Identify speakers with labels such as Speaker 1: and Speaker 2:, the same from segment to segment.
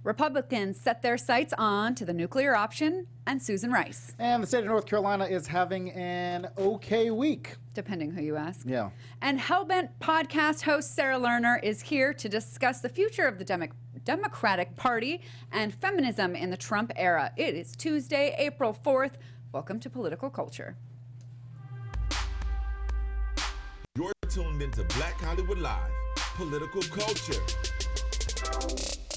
Speaker 1: Republicans set their sights on to the nuclear option and Susan Rice.
Speaker 2: And the state of North Carolina is having an okay week.
Speaker 1: Depending who you ask.
Speaker 2: Yeah.
Speaker 1: And Hellbent podcast host Sarah Lerner is here to discuss the future of the Democratic Party and feminism in the Trump era. It is Tuesday, April 4th. Welcome to Political Culture.
Speaker 3: You're tuned into Black Hollywood Live, Political Culture.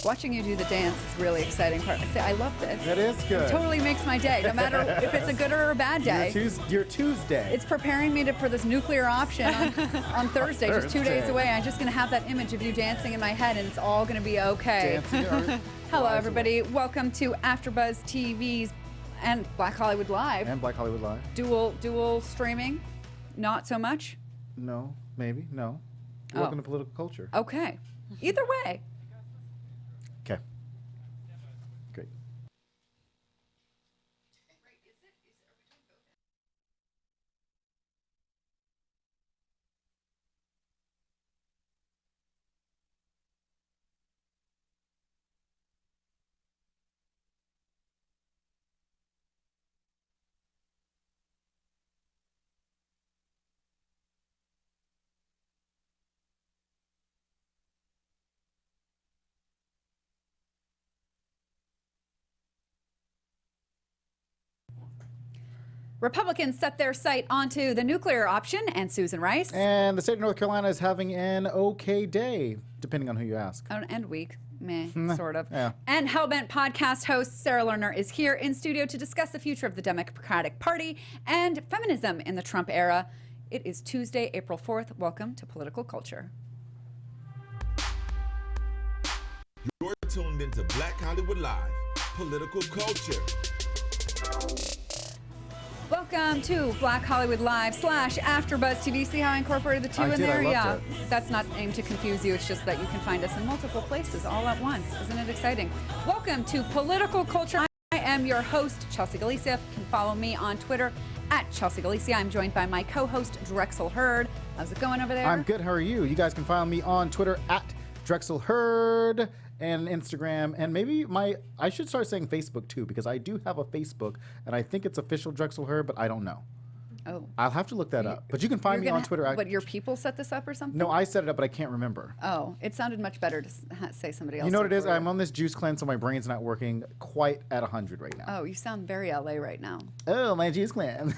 Speaker 1: Watching you do the dance is really exciting part. I love this.
Speaker 2: That is good.
Speaker 1: It totally makes my day, no matter if it's a good or a bad day.
Speaker 2: Your Tuesday.
Speaker 1: It's preparing me for this nuclear option on Thursday, just 2 days away. I'm just going to have that image of you dancing in my head, and it's all going to be okay. Hello, everybody. Welcome to AfterBuzz TV's and Black Hollywood Live.
Speaker 2: And Black Hollywood Live.
Speaker 1: Dual streaming? Not so much?
Speaker 2: No, maybe, no.
Speaker 1: Oh.
Speaker 2: Welcome to Political Culture.
Speaker 1: Okay. Either way.
Speaker 2: Okay. Great.
Speaker 1: Republicans set their sight onto the nuclear option and Susan Rice.
Speaker 2: And the state of North Carolina is having an okay day, depending on who you ask.
Speaker 1: And week. Meh, sort of.
Speaker 2: Yeah.
Speaker 1: And Hellbent podcast host Sarah Lerner is here in studio to discuss the future of the Democratic Party and feminism in the Trump era. It is Tuesday, April 4th. Welcome to Political Culture.
Speaker 3: You're tuned into Black Hollywood Live, Political Culture.
Speaker 1: Welcome to Black Hollywood Live / AfterBuzz TV. See how I incorporated the two in there?
Speaker 2: I
Speaker 1: That's not aimed to confuse you. It's just that you can find us in multiple places all at once. Isn't it exciting? Welcome to Political Culture. I am your host, Chelsea Galicia. You can follow me on Twitter at Chelsea Galicia. I'm joined by my co-host, Drexel Hurd. How's it going over there?
Speaker 2: I'm good. How are you? You guys can follow me on Twitter at Drexel Hurd and Instagram, and maybe I should start saying Facebook too, because I do have a Facebook, and I think it's official Drexel Hurd, but I don't know.
Speaker 1: Oh.
Speaker 2: I'll have to look that up. But you can find me on Twitter.
Speaker 1: But your people set this up or something?
Speaker 2: No, I set it up, but I can't remember.
Speaker 1: Oh, it sounded much better to say somebody else.
Speaker 2: You know what it is?
Speaker 1: for you.
Speaker 2: I'm on this juice cleanse, so my brain's not working quite at 100 right now.
Speaker 1: Oh, you sound very LA right now.
Speaker 2: Oh, my juice cleanse.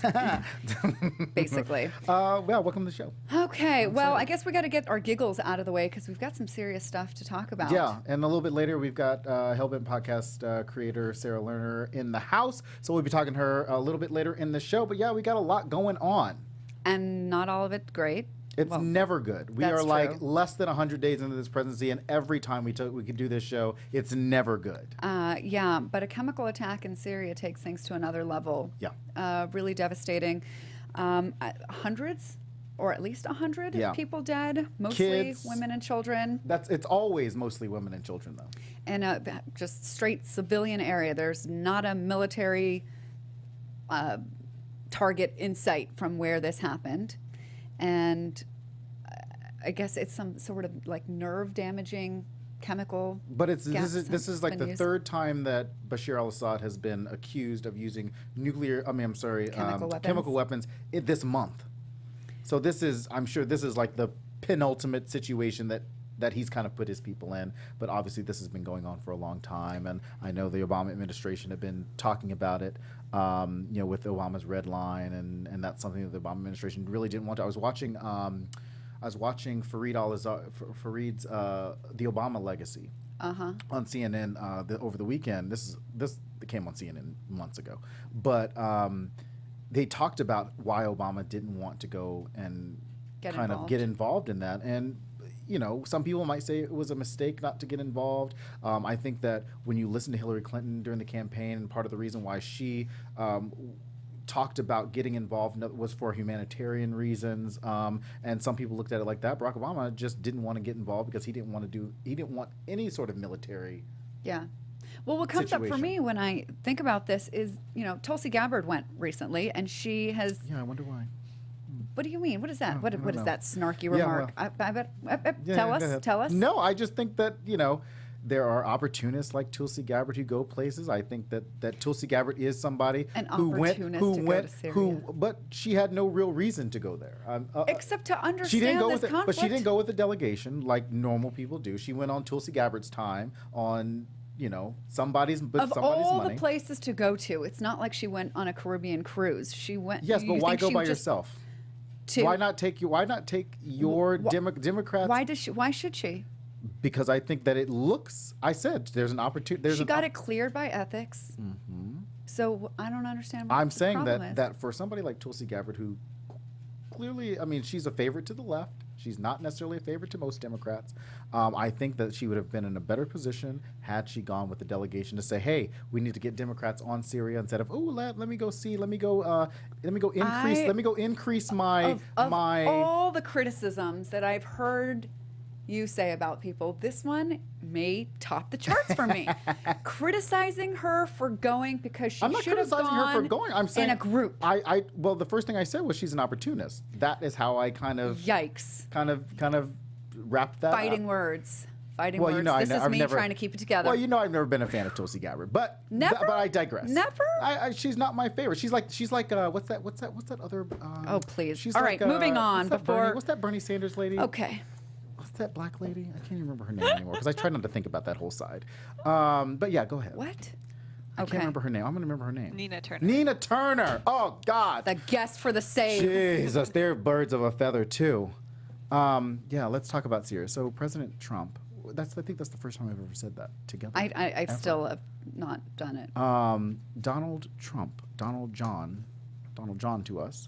Speaker 1: Basically.
Speaker 2: Well, welcome to the show.
Speaker 1: Okay, well, I guess we got to get our giggles out of the way because we've got some serious stuff to talk about.
Speaker 2: Yeah, and a little bit later, we've got Hellbent podcast creator Sarah Lerner in the house, so we'll be talking to her a little bit later in the show. But yeah, we got a lot going on.
Speaker 1: And not all of it great.
Speaker 2: It's never good. We
Speaker 1: that's
Speaker 2: are like
Speaker 1: true.
Speaker 2: less than 100 days into this presidency, and every time we could do this show, it's never good.
Speaker 1: Yeah, but a chemical attack in Syria takes things to another level.
Speaker 2: Yeah.
Speaker 1: Really devastating. Hundreds, or at least 100 people dead, mostly
Speaker 2: Kids.
Speaker 1: women and children.
Speaker 2: It's always mostly women and children, though.
Speaker 1: And just straight civilian area. There's not a military target in sight from where this happened. And I guess it's some sort of like nerve damaging chemical.
Speaker 2: But this is like
Speaker 1: been
Speaker 2: the
Speaker 1: used.
Speaker 2: third time that Bashar al-Assad has been accused of using chemical weapons this month. So I'm sure this is like the penultimate situation that he's kind of put his people in. But obviously this has been going on for a long time, and I know the Obama administration have been talking about it, with Obama's red line, and that's something that the Obama administration really didn't want to. I was watching Fareed's The Obama Legacy on CNN over the weekend. This came on CNN months ago, but they talked about why Obama didn't want to go and get involved in that. And some people might say it was a mistake not to get involved. I think that when you listen to Hillary Clinton during the campaign, and part of the reason why she talked about getting involved was for humanitarian reasons, and some people looked at it like that. Barack Obama just didn't want to get involved because he didn't want any sort of military.
Speaker 1: Yeah. Well, what comes up for me when I think about this is, Tulsi Gabbard went recently, and she has.
Speaker 2: Yeah, I wonder why.
Speaker 1: What do you mean? What is that?
Speaker 2: Oh,
Speaker 1: What is
Speaker 2: know.
Speaker 1: that snarky
Speaker 2: Yeah,
Speaker 1: remark?
Speaker 2: well,
Speaker 1: Tell us.
Speaker 2: No, I just think that there are opportunists like Tulsi Gabbard who go places. I think that Tulsi Gabbard is somebody but she had no real reason to go there.
Speaker 1: Except to understand this conflict.
Speaker 2: But she didn't go with the delegation like normal people do. She went on Tulsi Gabbard's time on somebody's money.
Speaker 1: Of all the places to go to, it's not like she went on a Caribbean cruise. She went.
Speaker 2: Yes, but why go by yourself? Why not take your Democrats?
Speaker 1: Why should she?
Speaker 2: Because I think that it looks. I said there's an opportunity.
Speaker 1: She got it cleared by ethics. Mm-hmm. So I don't understand.
Speaker 2: I'm saying that for somebody like Tulsi Gabbard, who clearly, she's a favorite to the left. She's not necessarily a favorite to most Democrats. I think that she would have been in a better position had she gone with the delegation to say, "Hey, we need to get Democrats on Syria," instead of, let me go increase my
Speaker 1: all the criticisms that I've heard you say about people, this one may top the charts for me. Criticizing her for going because she should have gone
Speaker 2: I'm saying
Speaker 1: in a group.
Speaker 2: Well, the first thing I said was she's an opportunist. That is how I kind of wrapped that
Speaker 1: Fighting
Speaker 2: up.
Speaker 1: words. This is
Speaker 2: I've
Speaker 1: me
Speaker 2: never,
Speaker 1: trying to keep it together.
Speaker 2: Well, I've never been a fan of Tulsi Gabbard, but but I digress.
Speaker 1: Never.
Speaker 2: She's not my favorite. She's like what's that other?
Speaker 1: Oh please.
Speaker 2: She's
Speaker 1: all right, moving on.
Speaker 2: What's that Bernie Sanders lady?
Speaker 1: Okay.
Speaker 2: What's that black lady? I can't even remember her name anymore because I try not to think about that whole side. But yeah, go ahead.
Speaker 1: What?
Speaker 2: I can't remember her name. I'm going to remember her name.
Speaker 4: Nina Turner.
Speaker 2: Nina Turner. Oh, God.
Speaker 1: The guest for the save.
Speaker 2: Jesus, they're birds of a feather, too. Yeah, let's talk about Syria. So President Trump, I think that's the first time I've ever said that together.
Speaker 1: I still have not done it.
Speaker 2: Donald John to us.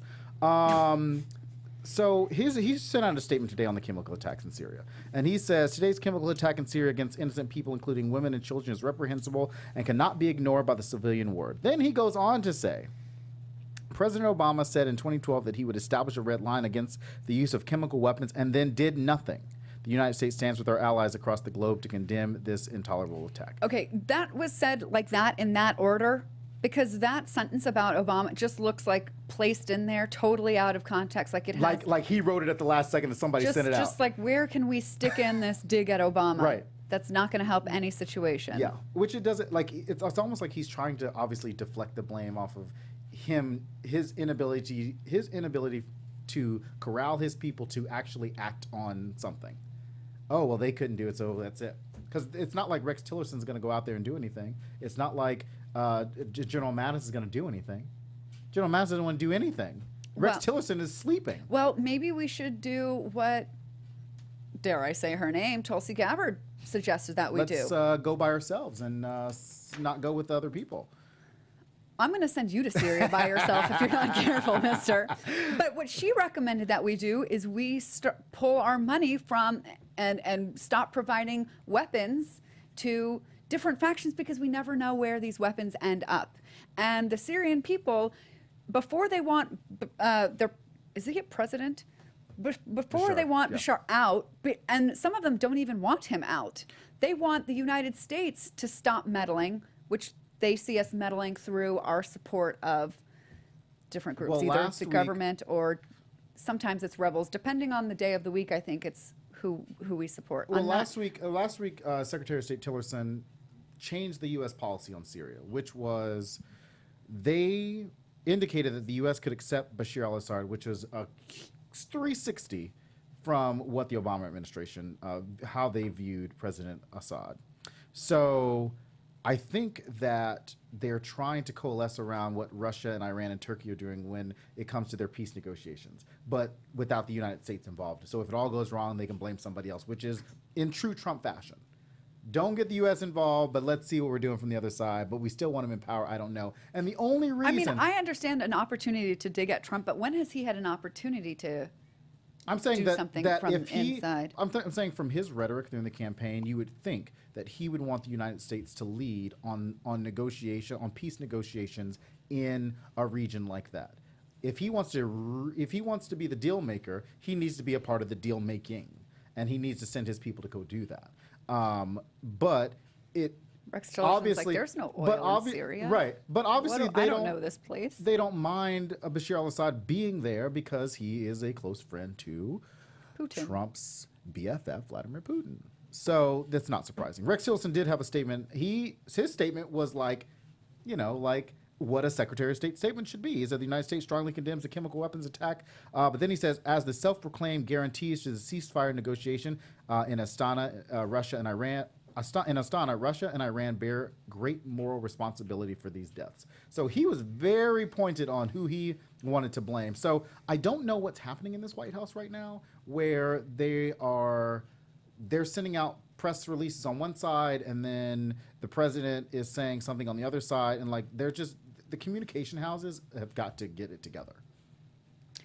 Speaker 2: So he sent out a statement today on the chemical attacks in Syria. And he says, today's chemical attack in Syria against innocent people, including women and children, is reprehensible and cannot be ignored by the civilian world. Then he goes on to say, President Obama said in 2012 that he would establish a red line against the use of chemical weapons and then did nothing. The United States stands with our allies across the globe to condemn this intolerable attack.
Speaker 1: Okay, that was said like that in that order. Because that sentence about Obama just looks like placed in there totally out of context. Like it has,
Speaker 2: like he wrote it at the last second and somebody sent it out.
Speaker 1: Just like, where can we stick in this dig at Obama?
Speaker 2: Right.
Speaker 1: That's not going to help any situation.
Speaker 2: Yeah, which it doesn't, it's almost like he's trying to obviously deflect the blame off of his inability to corral his people to actually act on something. Oh, well, they couldn't do it, so that's it. Because it's not like Rex Tillerson's going to go out there and do anything. It's not like General Mattis is going to do anything. General Mattis doesn't want to do anything. Rex Tillerson is sleeping.
Speaker 1: Well, maybe we should do what, dare I say her name, Tulsi Gabbard suggested that we do.
Speaker 2: Let's go by ourselves and not go with other people.
Speaker 1: I'm going to send you to Syria by yourself if you're not careful, mister. But what she recommended that we do is we pull our money from and stop providing weapons to different factions because we never know where these weapons end up. And the Syrian people, before they want is he a president? Before
Speaker 2: Bashar,
Speaker 1: they want
Speaker 2: yeah.
Speaker 1: Bashar out, and some of them don't even want him out. They want the United States to stop meddling, which they see us meddling through our support of different groups, either the government or sometimes it's rebels. Depending on the day of the week, I think it's who we support.
Speaker 2: Well, last week, Secretary of State Tillerson changed the U.S. policy on Syria, which was they indicated that the U.S. could accept Bashar al-Assad, which was a 360 from what the Obama administration, how they viewed President Assad. So I think that they're trying to coalesce around what Russia and Iran and Turkey are doing when it comes to their peace negotiations, but without the United States involved. So if it all goes wrong, they can blame somebody else, which is in true Trump fashion. Don't get the U.S. involved, but let's see what we're doing from the other side. But we still want him in power. I don't know. And the only reason...
Speaker 1: I mean, I understand an opportunity to dig at Trump, but when has he had an opportunity to do something from inside?
Speaker 2: I'm saying from his rhetoric during the campaign, you would think that he would want the United States to lead on peace negotiations in a region like that. If he wants to be the deal maker, he needs to be a part of the deal making, and he needs to send his people to go do that. But it
Speaker 1: Rex Tillerson's like, there's no oil in Syria.
Speaker 2: Right. But obviously
Speaker 1: I don't know this place.
Speaker 2: They don't mind Bashar al-Assad being there because he is a close friend to
Speaker 1: Putin.
Speaker 2: Trump's BFF, Vladimir Putin. So that's not surprising. Rex Tillerson did have a statement. His statement was like, like what a Secretary of State statement should be. He said the United States strongly condemns the chemical weapons attack. But then he says, as the self-proclaimed guarantees to the ceasefire negotiation in Astana, Russia and Iran, Russia and Iran bear great moral responsibility for these deaths. So he was very pointed on who he wanted to blame. So I don't know what's happening in this White House right now, where they're sending out press releases on one side, and then the president is saying something on the other side, and like the communication houses have got to get it together.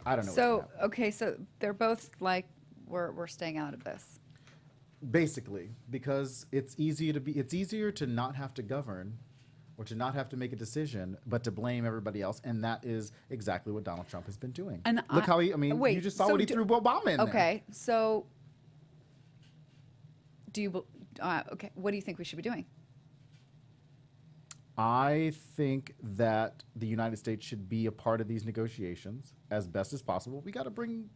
Speaker 2: I don't know.
Speaker 1: So okay, so they're both like, we're staying out of this.
Speaker 2: Basically, because it's easier to not have to govern or to not have to make a decision, but to blame everybody else. And that is exactly what Donald Trump has been doing. And look how you just saw what he threw Obama in there.
Speaker 1: Okay, so what do you think we should be doing?
Speaker 2: I think that the United States should be a part of these negotiations as best as possible. We got to bring,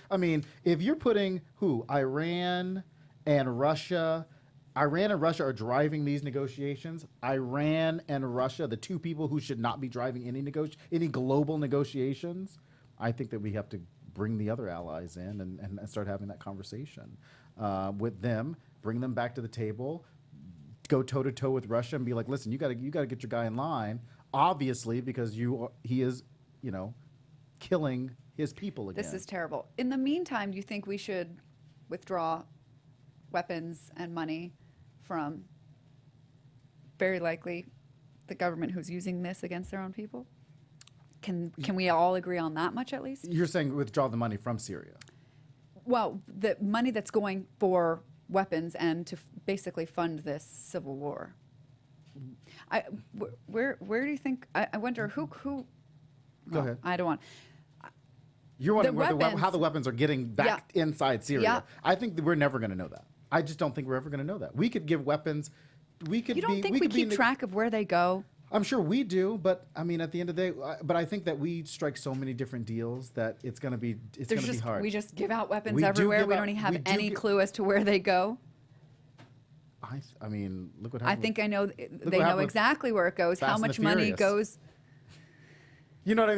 Speaker 2: I mean, if you're putting Iran and Russia are driving these negotiations. Iran and Russia, the two people who should not be driving any global negotiations. I think that we have to bring the other allies in and start having that conversation with them, bring them back to the table, go toe to toe with Russia and be like, listen, you got to get your guy in line, obviously, because he is, killing his people again.
Speaker 1: This is terrible. In the meantime, do you think we should withdraw weapons and money from very likely the government who's using this against their own people? Can we all agree on that much at least?
Speaker 2: You're saying withdraw the money from Syria?
Speaker 1: Well, the money that's going for weapons and to basically fund this civil war. Where do you think? I wonder who.
Speaker 2: Go ahead.
Speaker 1: I don't want.
Speaker 2: You're wondering how the weapons are getting back inside Syria.
Speaker 1: Yeah.
Speaker 2: I think that we're never going to know that. I just don't think we're ever going to know that. We could give weapons.
Speaker 1: You don't think we keep track of where they go?
Speaker 2: I'm sure we do, but I mean, at the end of the day, but I think that we strike so many different deals that it's going to be hard.
Speaker 1: We just give out weapons everywhere. We don't even have any clue as to where they go.
Speaker 2: I mean, look what happened.
Speaker 1: I think I know. They know exactly where it goes. How much money goes.
Speaker 2: You know what I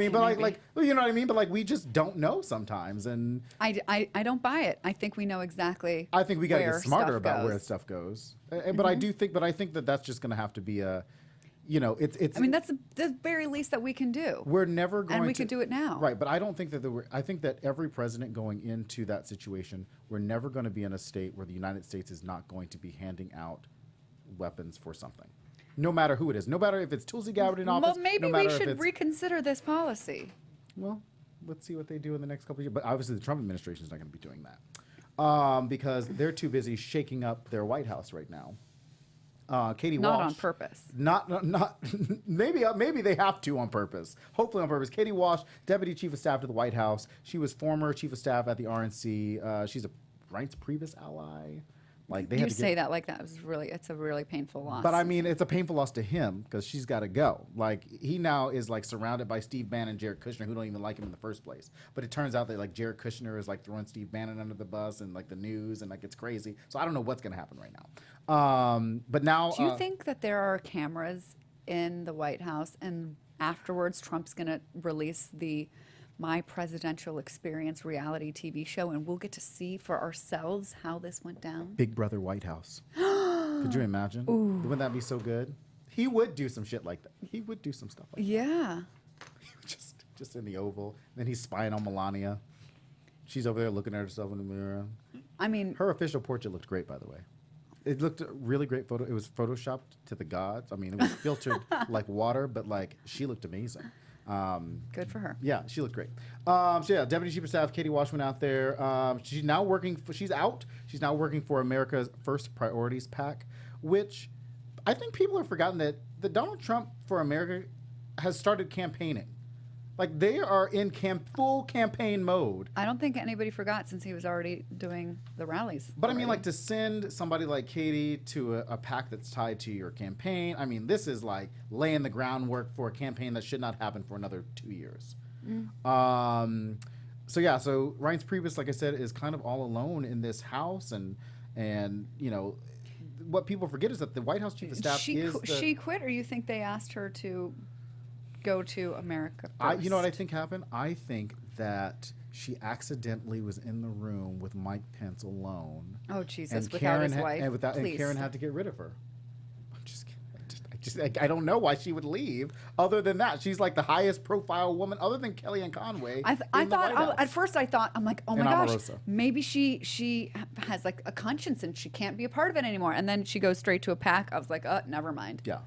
Speaker 2: mean? But we just don't know sometimes, and
Speaker 1: I don't buy it. I think we know exactly.
Speaker 2: I think we got to get smarter about where stuff goes. But I think that that's just going to have to be a. It's.
Speaker 1: I mean, that's the very least that we can do.
Speaker 2: We're never going to.
Speaker 1: And we could do it now.
Speaker 2: Right, but I don't think that I think that every president going into that situation, we're never going to be in a state where the United States is not going to be handing out weapons for something. No matter who it is. No matter if it's Tulsi Gabbard in office.
Speaker 1: Well, maybe we should reconsider this policy.
Speaker 2: Well, let's see what they do in the next couple of years. But obviously the Trump administration is not going to be doing that. Because they're too busy shaking up their White House right now. Katie Walsh.
Speaker 1: Not on purpose.
Speaker 2: Not maybe they have to on purpose. Hopefully on purpose. Katie Walsh, Deputy Chief of Staff to the White House. She was former Chief of Staff at the RNC. She's a Reince Priebus ally. Like they
Speaker 1: you say that like that it's a really painful loss.
Speaker 2: But I mean, it's a painful loss to him because she's got to go. Like he now is like surrounded by Steve Bannon and Jared Kushner who don't even like him in the first place. But it turns out that like Jared Kushner is like throwing Steve Bannon under the bus and like the news and like it's crazy. So I don't know what's going to happen right now. But now,
Speaker 1: do you think that there are cameras in the White House and afterwards Trump's going to release the My Presidential Experience reality TV show, and we'll get to see for ourselves how this went down?
Speaker 2: Big Brother White House. Could you imagine? Ooh. Wouldn't that be so good? He would do some shit like that. He would do some stuff like that.
Speaker 1: Yeah.
Speaker 2: just in the Oval. Then he's spying on Melania. She's over there looking at herself in the mirror.
Speaker 1: I mean,
Speaker 2: her official portrait looked great, by the way. It looked a really great photo. It was photoshopped to the gods. I mean, it was filtered like water, but like she looked amazing.
Speaker 1: Good for her.
Speaker 2: Yeah, she looked great. So yeah, Deputy Chief of Staff Katie Walsh went out there. She's now working. She's out. She's now working for America's First Priorities PAC, which I think people have forgotten that the Donald Trump for America has started campaigning. Like they are in full campaign mode.
Speaker 1: I don't think anybody forgot since he was already doing the rallies.
Speaker 2: But I mean, like to send somebody like Katie to a PAC that's tied to your campaign. I mean, this is like laying the groundwork for a campaign that should not happen for another 2 years. So yeah, so Reince Priebus, like I said, is kind of all alone in this house, and And what people forget is that the White House chief of staff
Speaker 1: she quit, or you think they asked her to go to America first?
Speaker 2: You know what I think happened? I think that she accidentally was in the room with Mike Pence alone.
Speaker 1: Oh, Jesus,
Speaker 2: and
Speaker 1: without his wife.
Speaker 2: And Karen had to get rid of her. I don't know why she would leave. Other than that, she's like the highest profile woman, other than Kellyanne Conway.
Speaker 1: I thought at first I'm like, oh my gosh,
Speaker 2: Omarosa.
Speaker 1: Maybe she has like a conscience and she can't be a part of it anymore. And then she goes straight to a PAC. I was like, oh, never mind.
Speaker 2: Yeah,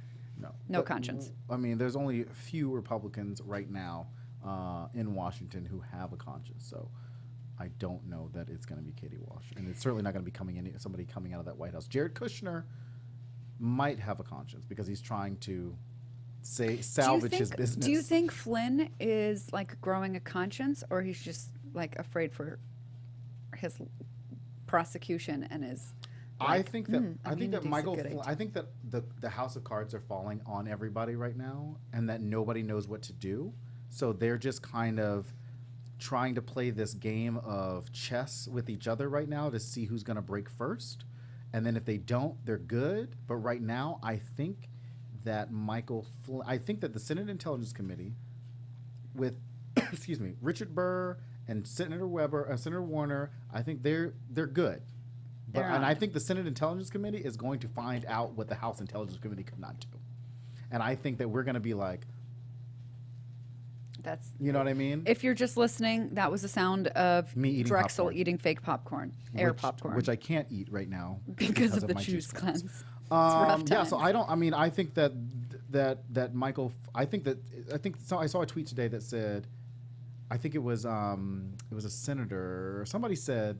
Speaker 1: no conscience.
Speaker 2: I mean, there's only a few Republicans right now in Washington who have a conscience. So I don't know that it's going to be Katie Walsh, and it's certainly not going to be somebody coming out of that White House. Jared Kushner might have a conscience because he's trying to salvage his business.
Speaker 1: Do you think Flynn is like growing a conscience, or he's just like afraid for his prosecution and is? Like,
Speaker 2: I think that the House of Cards are falling on everybody right now, and that nobody knows what to do. So they're just kind of trying to play this game of chess with each other right now to see who's going to break first. And then if they don't, they're good. But right now, I think that I think that the Senate Intelligence Committee with, Richard Burr and Senator Warner, I think they're good. And I think the Senate Intelligence Committee is going to find out what the House Intelligence Committee could not do. And I think that we're going to be like, you know what I mean?
Speaker 1: If you're just listening, that was the sound of
Speaker 2: me eating
Speaker 1: Drexel
Speaker 2: popcorn.
Speaker 1: Eating fake popcorn, popcorn,
Speaker 2: which I can't eat right now
Speaker 1: because of the
Speaker 2: my
Speaker 1: juice cleanse. It's
Speaker 2: rough times. So I think that Michael. I think I saw a tweet today that said, I think it was a senator. Somebody said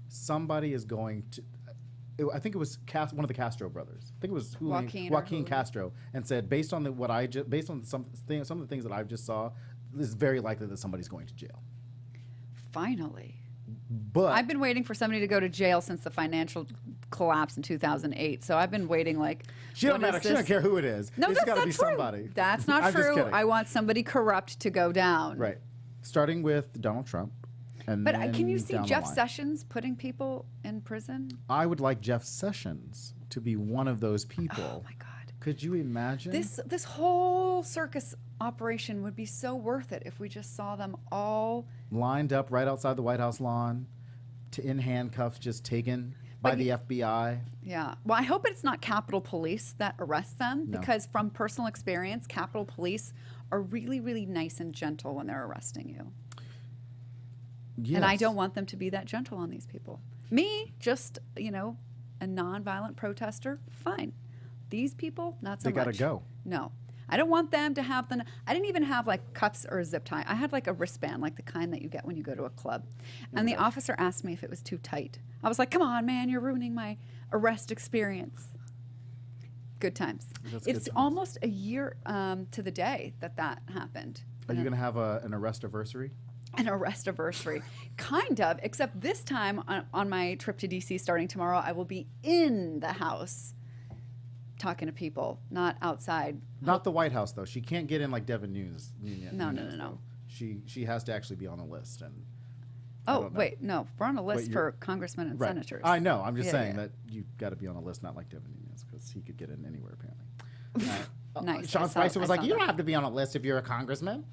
Speaker 2: somebody is going to. I think it was one of the Castro brothers. I think it was Joaquin Castro, and said based on some of the things that I just saw, it's very likely that somebody's going to jail.
Speaker 1: Finally,
Speaker 2: but
Speaker 1: I've been waiting for somebody to go to jail since the financial collapse in 2008. So I've been waiting like.
Speaker 2: She don't matter. She don't care who it is.
Speaker 1: No,
Speaker 2: it's got to be
Speaker 1: true.
Speaker 2: somebody.
Speaker 1: That's not true. I want somebody corrupt to go down.
Speaker 2: Right, starting with Donald Trump.
Speaker 1: But can you see Jeff Sessions putting people in prison?
Speaker 2: I would like Jeff Sessions to be one of those people.
Speaker 1: Oh my God!
Speaker 2: Could you imagine?
Speaker 1: This whole circus operation would be so worth it if we just saw them all
Speaker 2: lined up right outside the White House lawn, in handcuffs, just taken by the FBI.
Speaker 1: Yeah. Well, I hope it's not Capitol Police that arrests them, because from personal experience, Capitol Police are really, really nice and gentle when they're arresting you. Yes. And I don't want them to be that gentle on these people. Me, just, a nonviolent protester, fine. These people, not so much.
Speaker 2: They got to go.
Speaker 1: No. I don't want them to have I didn't even have like cuffs or a zip tie. I had like a wristband, like the kind that you get when you go to a club. And the officer asked me if it was too tight. I was like, come on, man, you're ruining my arrest experience. Good times. It's almost a year to the day that happened.
Speaker 2: Are you going to have an arrest anniversary?
Speaker 1: An arrest anniversary, kind of, except this time on my trip to DC starting tomorrow, I will be in the House talking to people, not outside.
Speaker 2: Not the White House, though. She can't get in like Devin Nunes.
Speaker 1: No.
Speaker 2: She has to actually be on the list. And
Speaker 1: wait, no, we're on a list for congressmen and senators.
Speaker 2: I know. I'm just saying that you've got to be on a list, not like Devin Nunes, because he could get in anywhere apparently.
Speaker 1: Nice.
Speaker 2: Sean Spicer was like, you don't have to be on a list if you're a congressman.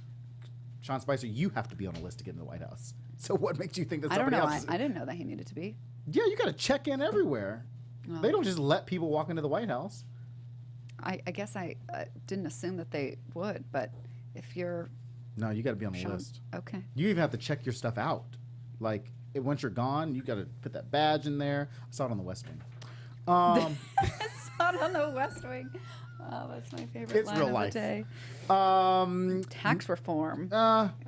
Speaker 2: Sean Spicer, you have to be on a list to get in the White House. So what makes you think that somebody else?
Speaker 1: I didn't know that he needed to be.
Speaker 2: Yeah, you got to check in everywhere. They don't just let people walk into the White House.
Speaker 1: I guess I didn't assume that they would, but if you're...
Speaker 2: No, you got to be on the list.
Speaker 1: Okay.
Speaker 2: You even have to check your stuff out. Like, once you're gone, you got to put that badge in there. I saw it on the West Wing.
Speaker 1: I saw it on the West Wing. Oh, that's my favorite line of the day. Tax reform.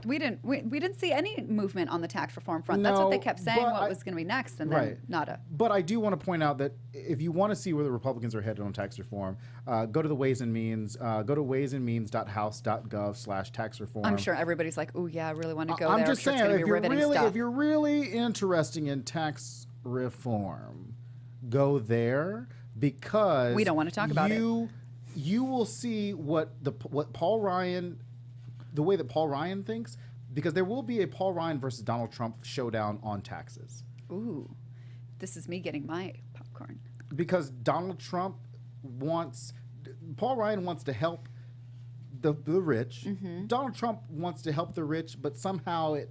Speaker 1: We didn't see any movement on the tax reform front. That's what they kept saying. What was going to be next, and then nada.
Speaker 2: But I do want to point out that if you want to see where the Republicans are headed on tax reform, go to the Ways and Means. Go to waysandmeans.house.gov/tax reform.
Speaker 1: I'm sure everybody's like, "Oh yeah, I really want to go there."
Speaker 2: I'm just saying, if
Speaker 1: you're
Speaker 2: really interested in tax reform, go there, because
Speaker 1: we don't want to talk about it.
Speaker 2: You will see what Paul Ryan, the way that Paul Ryan thinks, because there will be a Paul Ryan versus Donald Trump showdown on taxes.
Speaker 1: Ooh. this is me getting my popcorn.
Speaker 2: Because Donald Trump Paul Ryan wants to help the rich.
Speaker 1: Mm-hmm.
Speaker 2: Donald Trump wants to help the rich, but somehow it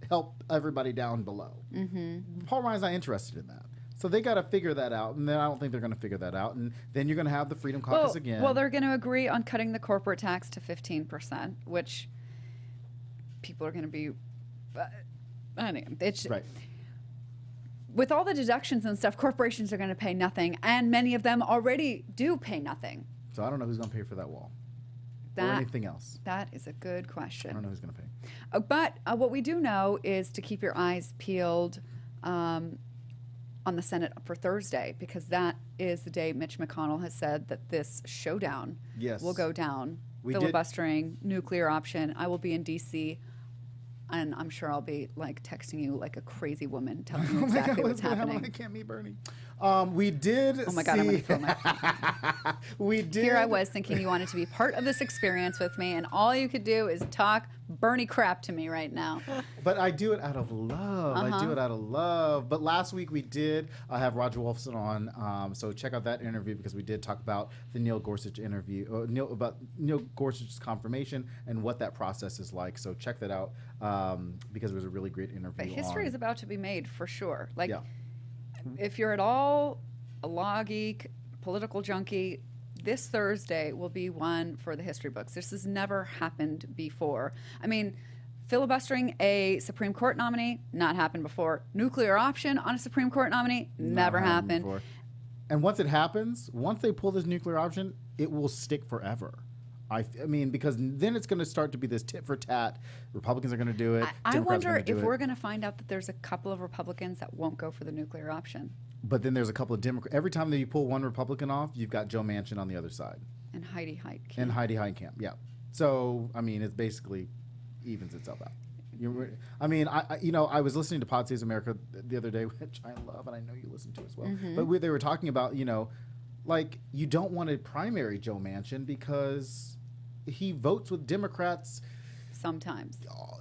Speaker 2: helped everybody down below.
Speaker 1: Mm-hmm.
Speaker 2: Paul Ryan's not interested in that. So they got to figure that out, and then I don't think they're going to figure that out. And then you're going to have the Freedom Caucus again.
Speaker 1: Well, they're going to agree on cutting the corporate tax to 15%, which people are going to be. Anyway,
Speaker 2: right.
Speaker 1: With all the deductions and stuff, corporations are going to pay nothing, and many of them already do pay nothing.
Speaker 2: So I don't know who's going to pay for that wall or anything else.
Speaker 1: That is a good question.
Speaker 2: I don't know who's going to pay.
Speaker 1: But what we do know is to keep your eyes peeled on the Senate for Thursday, because that is the day Mitch McConnell has said that this showdown will go down. Filibustering, nuclear option. I will be in D.C., and I'm sure I'll be like texting you like a crazy woman, telling you exactly what's happening.
Speaker 2: I can't meet Bernie. We did.
Speaker 1: Oh my God, I'm gonna kill myself.
Speaker 2: We did.
Speaker 1: Here I was thinking you wanted to be part of this experience with me, and all you could do is talk Bernie crap to me right now.
Speaker 2: But I do it out of love. I do it out of love. But last week we did have Roger Wolfson on, so check out that interview, because we did talk about the Neil Gorsuch interview, about Neil Gorsuch's confirmation and what that process is like. So check that out, because it was a really great interview.
Speaker 1: But history is about to be made for sure. Like.
Speaker 2: Yeah.
Speaker 1: If you're at all a law geek, political junkie, this Thursday will be one for the history books. This has never happened before. I mean, filibustering a Supreme Court nominee, not happened before. Nuclear option on a Supreme Court nominee, never happened.
Speaker 2: Before. And once it happens, once they pull this nuclear option, it will stick forever. I mean, because then it's going to start to be this tit for tat. Republicans are going to do it.
Speaker 1: I wonder if we're going to find out that there's a couple of Republicans that won't go for the nuclear option.
Speaker 2: But then there's a couple of Democrats. Every time that you pull one Republican off, you've got Joe Manchin on the other side.
Speaker 1: And Heidi Heitkamp.
Speaker 2: And Heidi Heitkamp, yeah. So, I mean, it basically evens itself out. I was listening to Pod Saves America the other day, which I love, and I know you listen to as well.
Speaker 1: Mm-hmm.
Speaker 2: But they were talking about, like, you don't want to primary Joe Manchin because he votes with Democrats
Speaker 1: sometimes,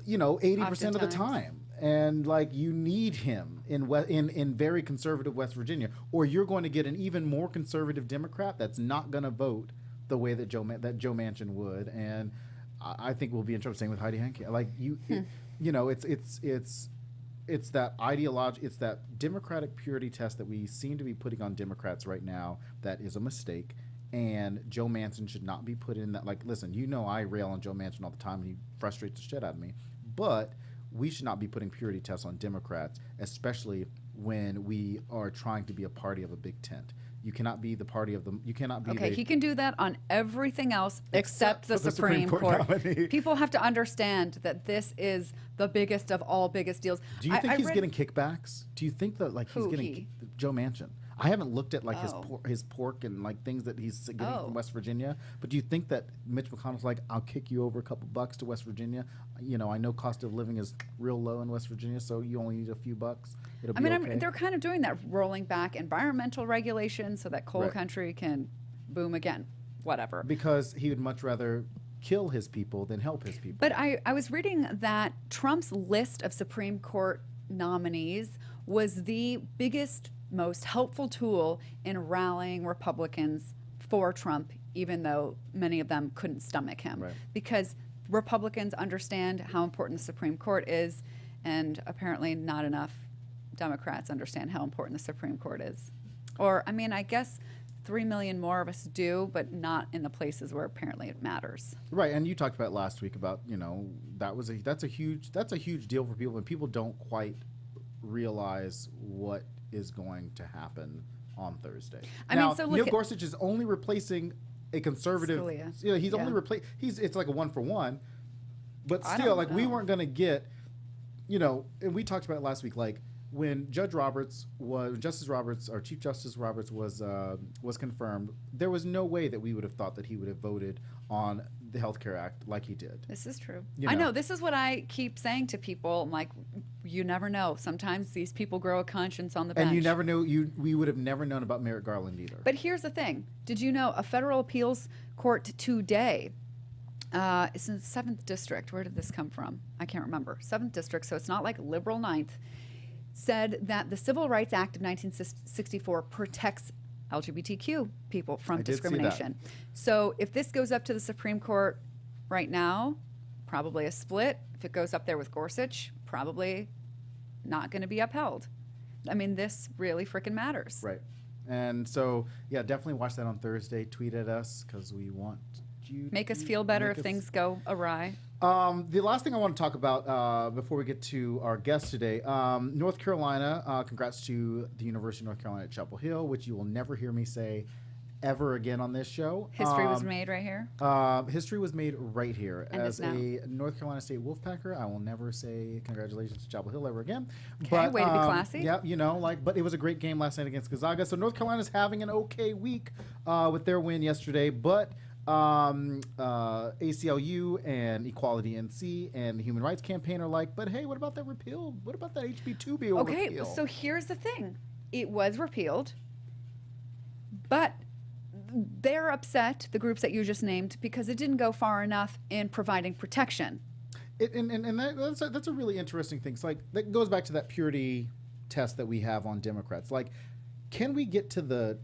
Speaker 2: 80% of the time, and like you need him in very conservative West Virginia, or you're going to get an even more conservative Democrat that's not going to vote the way that Joe Manchin would, and I think we'll be in trouble. Same with Heidi Heitkamp. Like it's that ideology, it's that Democratic purity test that we seem to be putting on Democrats right now that is a mistake. And Joe Manchin should not be put in that. Like, listen, I rail on Joe Manchin all the time, and he frustrates the shit out of me. But we should not be putting purity tests on Democrats, especially when we are trying to be a party of a big tent. You cannot be the party of the. You cannot be.
Speaker 1: Okay, he can do that on everything else except the Supreme Court. People have to understand that this is the biggest of all biggest deals.
Speaker 2: Do you think he's getting kickbacks? Do you think that he's getting Joe Manchin? I haven't looked at his pork and like things that he's getting from West Virginia. But do you think that Mitch McConnell's like, I'll kick you over a couple bucks to West Virginia? I know cost of living is real low in West Virginia, so you only need a few bucks. It'll be okay.
Speaker 1: They're kind of doing that, rolling back environmental regulations so that coal country can boom again, whatever.
Speaker 2: Because he would much rather kill his people than help his people.
Speaker 1: But I was reading that Trump's list of Supreme Court nominees was the biggest, most helpful tool in rallying Republicans for Trump, even though many of them couldn't stomach him.
Speaker 2: Right.
Speaker 1: Because Republicans understand how important the Supreme Court is, and apparently not enough Democrats understand how important the Supreme Court is. Or, I guess 3 million more of us do, but not in the places where apparently it matters.
Speaker 2: Right, and you talked about last week about, that's a huge deal for people, and people don't quite realize what is going to happen on Thursday. Neil Gorsuch is only replacing a conservative.
Speaker 1: Scalia.
Speaker 2: He's only it's like a 1-for-1, but still, we weren't going to get, and we talked about it last week, like when Chief Justice Roberts was confirmed, there was no way that we would have thought that he would have voted on the Health Care Act like he did.
Speaker 1: This is true. I know. This is what I keep saying to people. I'm like, you never know. Sometimes these people grow a conscience on the bench.
Speaker 2: And you never knew. We would have never known about Merrick Garland either.
Speaker 1: But here's the thing. Did you know a federal appeals court today, it's in the 7th District. Where did this come from? I can't remember. 7th District, so it's not like liberal 9th. said that the Civil Rights Act of 1964 protects LGBTQ people from discrimination. So if this goes up to the Supreme Court right now, probably a split. If it goes up there with Gorsuch, probably not going to be upheld. I mean, this really freaking matters.
Speaker 2: Right. And so, yeah, definitely watch that on Thursday. Tweet at us because we want you
Speaker 1: Make
Speaker 2: to
Speaker 1: us feel better
Speaker 2: make
Speaker 1: if
Speaker 2: us-
Speaker 1: things go awry.
Speaker 2: The last thing I want to talk about before we get to our guest today, North Carolina, congrats to the University of North Carolina at Chapel Hill, which you will never hear me say ever again on this show.
Speaker 1: History was made right here.
Speaker 2: History was made right here.
Speaker 1: And
Speaker 2: As
Speaker 1: is now.
Speaker 2: a North Carolina State Wolfpacker, I will never say congratulations to Chapel Hill ever again.
Speaker 1: Okay, way to be classy.
Speaker 2: Yeah, but it was a great game last night against Gonzaga. So North Carolina's having an okay week with their win yesterday, but ACLU and Equality NC and the Human Rights Campaign are like, but hey, what about that repeal? What about that HB2 bill
Speaker 1: Okay,
Speaker 2: repeal?
Speaker 1: so here's the thing. It was repealed, but they're upset, the groups that you just named, because it didn't go far enough in providing protection.
Speaker 2: That's a really interesting thing. It's like that goes back to that purity test that we have on Democrats. Like, can we get to the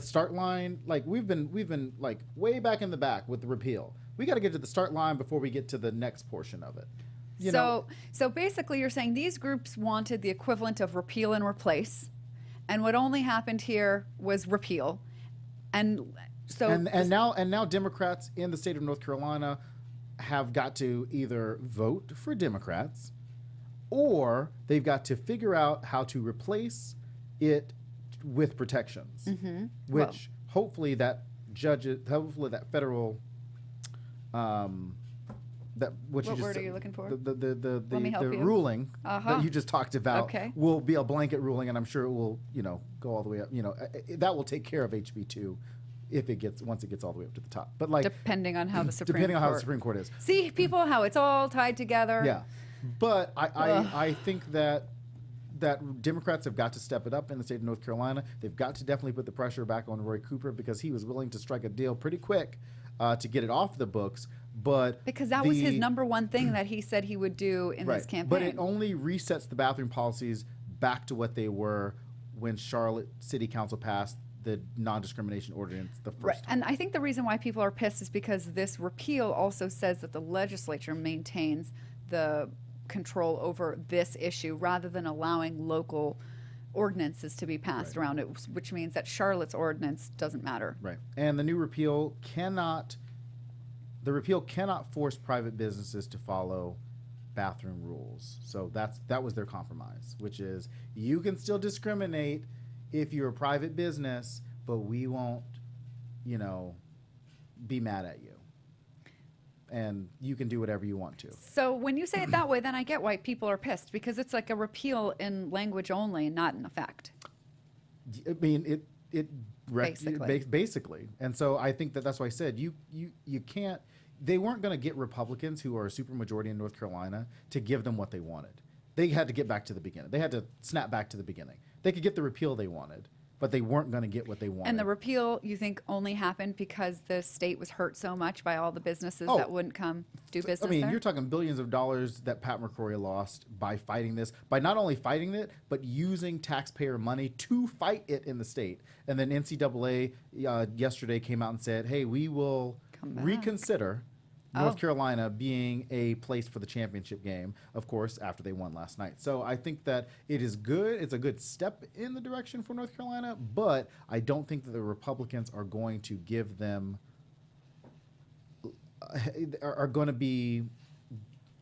Speaker 2: start line? Like we've been like way back in the back with the repeal. We got to get to the start line before we get to the next portion of it.
Speaker 1: So basically, you're saying these groups wanted the equivalent of repeal and replace, and what only happened here was repeal. And so
Speaker 2: and now Democrats in the state of North Carolina have got to either vote for Democrats or they've got to figure out how to replace it with protections, which hopefully that federal
Speaker 1: what word are you looking for?
Speaker 2: The
Speaker 1: help you.
Speaker 2: ruling that you just talked about
Speaker 1: Okay.
Speaker 2: will be a blanket ruling, and I'm sure it will go all the way up. That will take care of HB2 once it gets all the way up to the top. But like
Speaker 1: depending on how the Supreme
Speaker 2: depending on how the
Speaker 1: Court-
Speaker 2: Supreme Court is.
Speaker 1: See, people, how it's all tied together.
Speaker 2: Yeah, but I think that Democrats have got to step it up in the state of North Carolina. They've got to definitely put the pressure back on Roy Cooper because he was willing to strike a deal pretty quick to get it off the books. But
Speaker 1: Because that was his number one thing that he said he would do in this campaign.
Speaker 2: But it only resets the bathroom policies back to what they were when Charlotte City Council passed the non-discrimination ordinance the first time.
Speaker 1: And I think the reason why people are pissed is because this repeal also says that the legislature maintains the control over this issue rather than allowing local ordinances to be passed around it, which means that Charlotte's ordinance doesn't matter.
Speaker 2: Right. And the new repeal cannot force private businesses to follow bathroom rules. So that was their compromise, which is you can still discriminate if you're a private business, but we won't, be mad at you. And you can do whatever you want to.
Speaker 1: So when you say it that way, then I get why people are pissed, because it's like a repeal in language only, not in effect.
Speaker 2: I mean,
Speaker 1: Basically.
Speaker 2: basically. And so I think that's why I said you can't. They weren't going to get Republicans who are a supermajority in North Carolina to give them what they wanted. They had to get back to the beginning. They had to snap back to the beginning. They could get the repeal they wanted, but they weren't going to get what they wanted.
Speaker 1: And the repeal, you think, only happened because the state was hurt so much by all the businesses that wouldn't come do business
Speaker 2: I mean,
Speaker 1: there?
Speaker 2: you're talking billions of dollars that Pat McCrory lost by fighting this, by not only fighting it, but using taxpayer money to fight it in the state. And then NCAA yesterday came out and said, hey, we will reconsider North Carolina being a place for the championship game, of course, after they won last night. So I think that it is good. It's a good step in the direction for North Carolina, but I don't think that the Republicans are going to give them, are going to be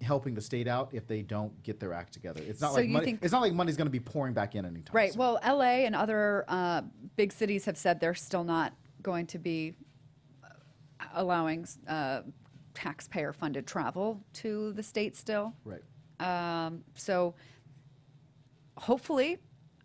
Speaker 2: helping the state out if they don't get their act together. It's not
Speaker 1: So
Speaker 2: like
Speaker 1: you
Speaker 2: money,
Speaker 1: think-
Speaker 2: it's not like money's going to be pouring back in anytime
Speaker 1: Right.
Speaker 2: soon.
Speaker 1: Well, LA and other big cities have said they're still not going to be allowing taxpayer-funded travel to the state still.
Speaker 2: Right.
Speaker 1: So hopefully,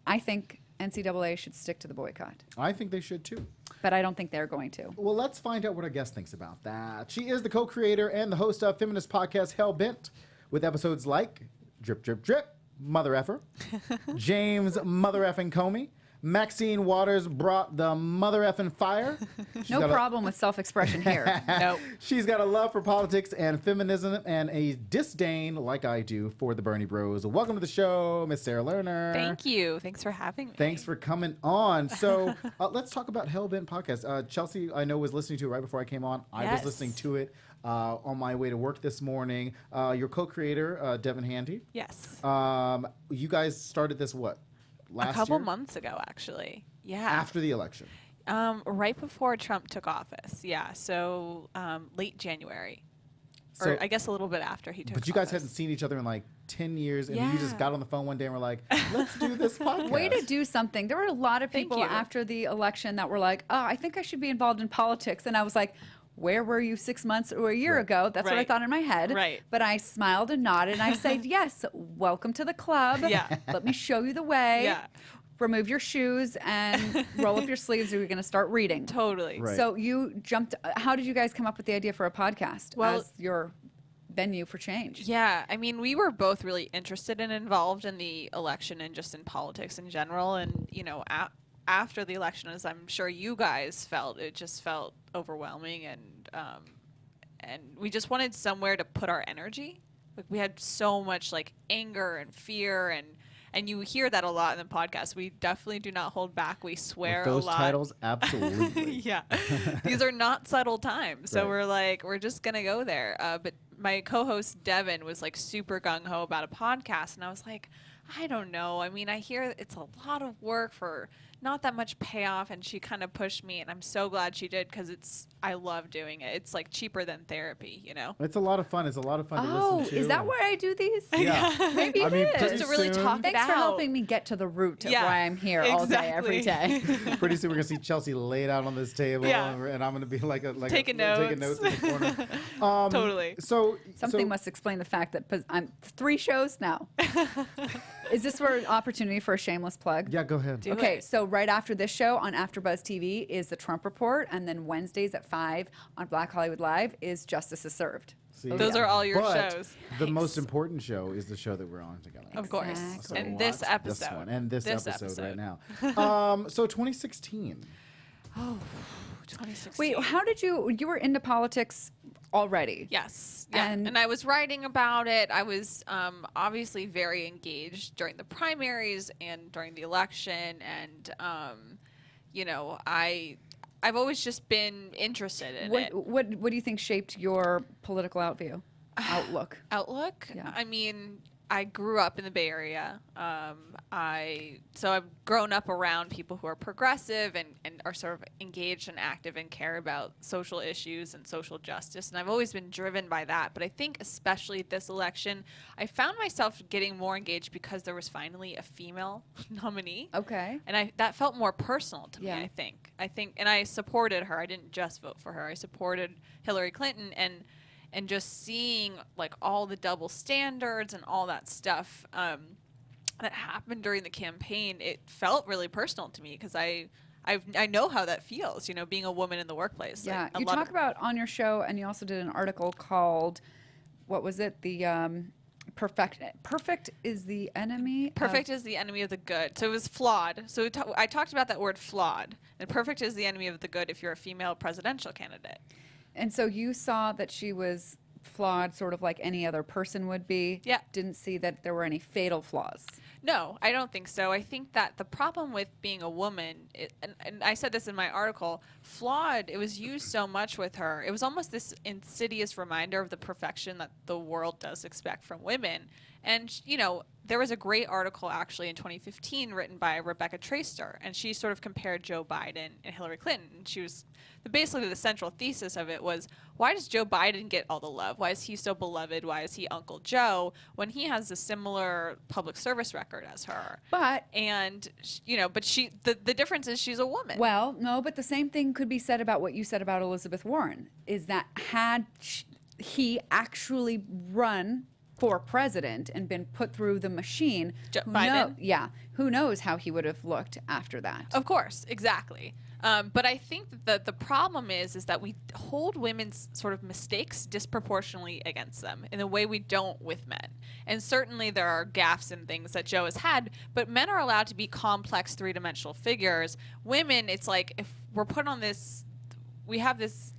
Speaker 1: I think NCAA should stick to the boycott.
Speaker 2: I think they should too.
Speaker 1: But I don't think they're going to.
Speaker 2: Well, let's find out what our guest thinks about that. She is the co-creator and the host of feminist podcast Hellbent, with episodes like Drip, Drip, Drip, Mother Effer, James Mother Effing Comey, Maxine Waters brought the mother effing fire.
Speaker 1: No problem with self-expression here. Nope.
Speaker 2: She's got a love for politics and feminism and a disdain, like I do, for the Bernie Bros. Welcome to the show, Miss Sarah Lerner.
Speaker 4: Thank you. Thanks for having me.
Speaker 2: Thanks for coming on. So let's talk about Hellbent podcast. Chelsea, I know, was listening to it right before I came on. I was listening to it on my way to work this morning. Your co-creator, Devin Handy.
Speaker 4: Yes.
Speaker 2: You guys started this last
Speaker 4: a couple
Speaker 2: year?
Speaker 4: months ago, actually. Yeah.
Speaker 2: After the election.
Speaker 4: Right before Trump took office. Yeah. So late January.
Speaker 2: So,
Speaker 4: or I guess a little bit after he took office.
Speaker 2: But you guys hadn't seen each other in like 10 years, and you just got on the phone one day and were like, let's do this podcast.
Speaker 1: Way to do something. There were a lot of people after the election that were like, oh, I think I should be involved in politics. And I was like, where were you 6 months or a year ago? That's what I thought in my head.
Speaker 4: Right.
Speaker 1: But I smiled and nodded, and I said, yes, welcome to the club.
Speaker 4: Yeah.
Speaker 1: Let me show you the way.
Speaker 4: Yeah.
Speaker 1: Remove your shoes and roll up your sleeves, or you're going to start reading.
Speaker 4: Totally.
Speaker 2: Right.
Speaker 1: So you jumped. How did you guys come up with the idea for a podcast as your venue for change?
Speaker 4: Yeah, I mean, we were both really interested and involved in the election and just in politics in general. And, you know, after the election, as I'm sure you guys felt, it just felt overwhelming. And we just wanted somewhere to put our energy. Like, we had so much, like, anger and fear, and you hear that a lot in the podcast. We definitely do not hold back. We swear
Speaker 2: With those
Speaker 4: a lot.
Speaker 2: titles, absolutely.
Speaker 4: Yeah. These are not subtle times. So we're like, we're just going to go there. But my co-host Devin was like super gung-ho about a podcast. And I was like, I don't know. I mean, I hear it's a lot of work for not that much payoff. And she kind of pushed me. And I'm so glad she did, because I love doing it. It's like cheaper than therapy, you know?
Speaker 2: It's a lot of fun. It's a lot of fun to listen to.
Speaker 1: Is that why I do these?
Speaker 2: Yeah.
Speaker 1: Maybe it is.
Speaker 4: Just to really talk
Speaker 1: Thanks
Speaker 4: it out.
Speaker 1: for helping me get to the root of why I'm here all day, every day.
Speaker 2: Pretty soon we're going to see Chelsea laid out on this table, and I'm going to be taking notes in the corner.
Speaker 4: Totally.
Speaker 1: Something must explain the fact that I'm 3 shows now. Is this for an opportunity for a shameless plug?
Speaker 2: Yeah, go ahead.
Speaker 1: Okay, so right after this show on AfterBuzz TV is the Trump Report, and then Wednesdays at 5 on Black Hollywood Live is Justice is Served.
Speaker 2: See,
Speaker 4: Those are all your shows.
Speaker 2: The most important show is the show that we're on together.
Speaker 4: Of course.
Speaker 1: Exactly.
Speaker 4: And this episode.
Speaker 2: This one, and this episode right now.
Speaker 4: now.
Speaker 2: So 2016.
Speaker 4: Oh, 2016.
Speaker 1: Wait, how did you were into politics already?
Speaker 4: Yes. Yeah.
Speaker 1: And-
Speaker 4: And I was writing about it. I was obviously very engaged during the primaries and during the election. And, you know, I've always just been interested in it.
Speaker 1: What do you think shaped your political outlook?
Speaker 4: Outlook?
Speaker 1: Yeah.
Speaker 4: I mean, I grew up in the Bay Area. So I've grown up around people who are progressive and are sort of engaged and active and care about social issues and social justice. And I've always been driven by that. But I think especially this election, I found myself getting more engaged because there was finally a female nominee.
Speaker 1: Okay.
Speaker 4: And that felt more personal to me,
Speaker 1: Yeah.
Speaker 4: I think, and I supported her. I didn't just vote for her. I supported Hillary Clinton, and just seeing like all the double standards and all that stuff that happened during the campaign, it felt really personal to me, because I know how that feels, you know, being a woman in the workplace.
Speaker 1: Yeah,
Speaker 4: Like,
Speaker 1: you talk about on your show, and you also did an article called, what was it? The perfect is the enemy.
Speaker 4: Perfect is the enemy of the good. So it was flawed. So I talked about that word flawed. And perfect is the enemy of the good if you're a female presidential candidate.
Speaker 1: And so you saw that she was flawed, sort of like any other person would be.
Speaker 4: Yeah.
Speaker 1: Didn't see that there were any fatal flaws.
Speaker 4: No, I don't think so. I think that the problem with being a woman, and I said this in my article, flawed, it was used so much with her. It was almost this insidious reminder of the perfection that the world does expect from women. And, you know, there was a great article actually in 2015 written by Rebecca Traister, and she sort of compared Joe Biden and Hillary Clinton. And she was, basically the central thesis of it was, why does Joe Biden get all the love? Why is he so beloved? Why is he Uncle Joe when he has a similar public service record as her?
Speaker 1: But
Speaker 4: And, you know, but the difference is she's a woman.
Speaker 1: well, no, but the same thing could be said about what you said about Elizabeth Warren, is that had he actually run for president and been put through the machine,
Speaker 4: Biden?
Speaker 1: Who knows how he would have looked after that?
Speaker 4: Of course, exactly. But I think that the problem is that we hold women's sort of mistakes disproportionately against them in a way we don't with men. And certainly there are gaffes and things that Joe has had, but men are allowed to be complex three-dimensional figures. Women, it's like if we're put on this, we have these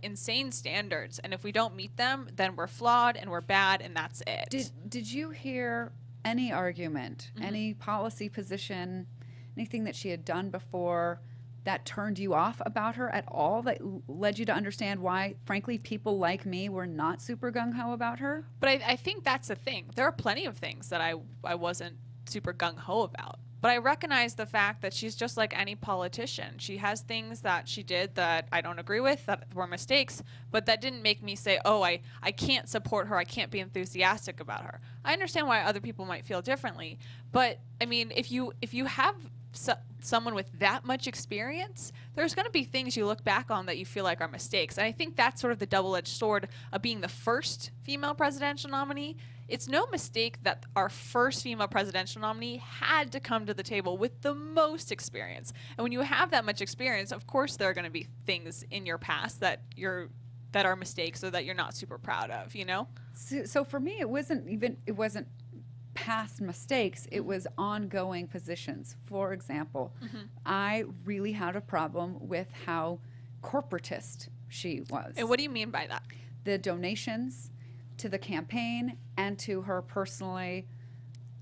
Speaker 4: insane standards, and if we don't meet them, then we're flawed and we're bad, and that's it.
Speaker 1: Did you hear any argument, any policy position, anything that she had done before that turned you off about her at all, that led you to understand why, frankly, people like me were not super gung-ho about her?
Speaker 4: But I think that's the thing. There are plenty of things that I wasn't super gung-ho about. But I recognize the fact that she's just like any politician. She has things that she did that I don't agree with, that were mistakes, but that didn't make me say, oh, I can't support her, I can't be enthusiastic about her. I understand why other people might feel differently. But, I mean, if you have someone with that much experience, there's going to be things you look back on that you feel like are mistakes. And I think that's sort of the double-edged sword of being the first female presidential nominee. It's no mistake that our first female presidential nominee had to come to the table with the most experience. And when you have that much experience, of course there are going to be things in your past that are mistakes or that you're not super proud of, you know?
Speaker 1: So for me, it wasn't past mistakes, it was ongoing positions. For example, I really had a problem with how corporatist she was.
Speaker 4: And what do you mean by that?
Speaker 1: The donations to the campaign and to her personally,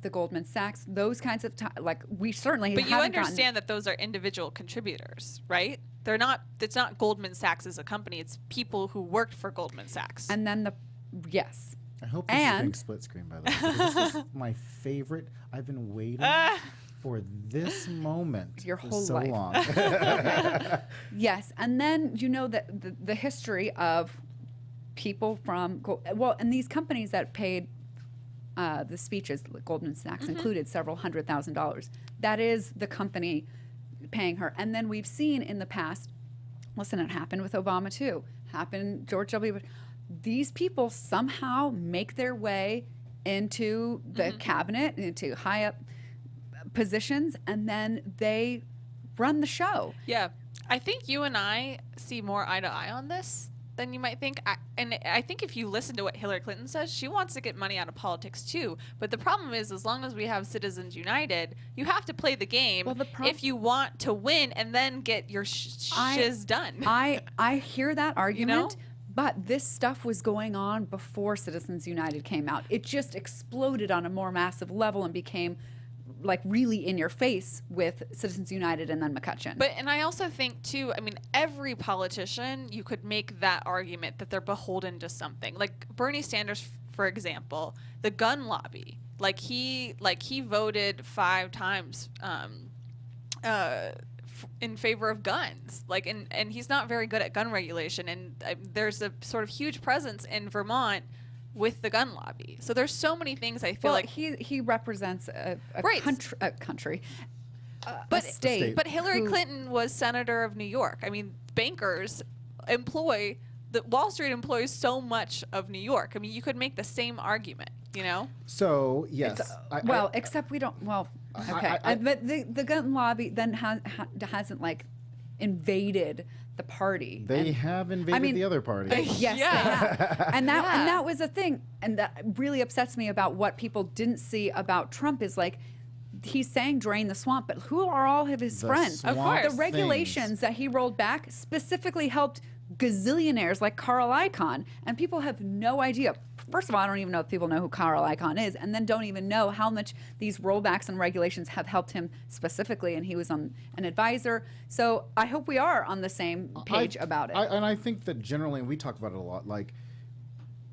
Speaker 1: the Goldman Sachs, those kinds of like we certainly
Speaker 4: But you
Speaker 1: haven't
Speaker 4: understand that those are individual contributors, right? They're not, it's not Goldman Sachs as a company, it's people who worked for Goldman Sachs.
Speaker 1: And then yes.
Speaker 2: I hope this is being split screen, by the way. Because this is my favorite. I've been waiting for this moment
Speaker 1: your
Speaker 2: for
Speaker 1: whole
Speaker 2: so
Speaker 1: life.
Speaker 2: long.
Speaker 1: Yes, and then you know that the history of people from and these companies that paid the speeches, Goldman Sachs included several $100,000. That is the company paying her. And then we've seen in the past, listen, it happened with Obama too. Happened George W. Bush. These people somehow make their way into the cabinet, into high up positions, and then they run the show.
Speaker 4: Yeah. I think you and I see more eye to eye on this than you might think. And I think if you listen to what Hillary Clinton says, she wants to get money out of politics too. But the problem is, as long as we have Citizens United, you have to play the game if you want to win and then get your shiz done.
Speaker 1: I hear that argument.
Speaker 4: You know?
Speaker 1: But this stuff was going on before Citizens United came out. It just exploded on a more massive level and became like really in your face with Citizens United and then McCutcheon.
Speaker 4: And I also think too, I mean, every politician, you could make that argument that they're beholden to something. Like Bernie Sanders, for example, the gun lobby. Like he voted 5 times in favor of guns, and he's not very good at gun regulation, and there's a sort of huge presence in Vermont with the gun lobby. So there's so many things I feel like
Speaker 1: he represents a country,
Speaker 4: but
Speaker 1: a state.
Speaker 4: But Hillary Clinton was senator of New York. I mean, bankers Wall Street employs so much of New York. I mean, you could make the same argument, you know?
Speaker 2: So yes,
Speaker 1: except we don't. Well, okay, but the gun lobby then hasn't like invaded the party.
Speaker 2: They have invaded the other party.
Speaker 1: Yes, they have. And that was a thing, and that really upsets me about what people didn't see about Trump is like. He's saying drain the swamp, but who are all of his friends?
Speaker 4: Of course.
Speaker 1: The regulations that he rolled back specifically helped gazillionaires like Carl Icahn, and people have no idea. First of all, I don't even know if people know who Carl Icahn is, and then don't even know how much these rollbacks and regulations have helped him specifically, and he was an advisor. So I hope we are on the same page about it.
Speaker 2: And I think that generally, and we talk about it a lot, like,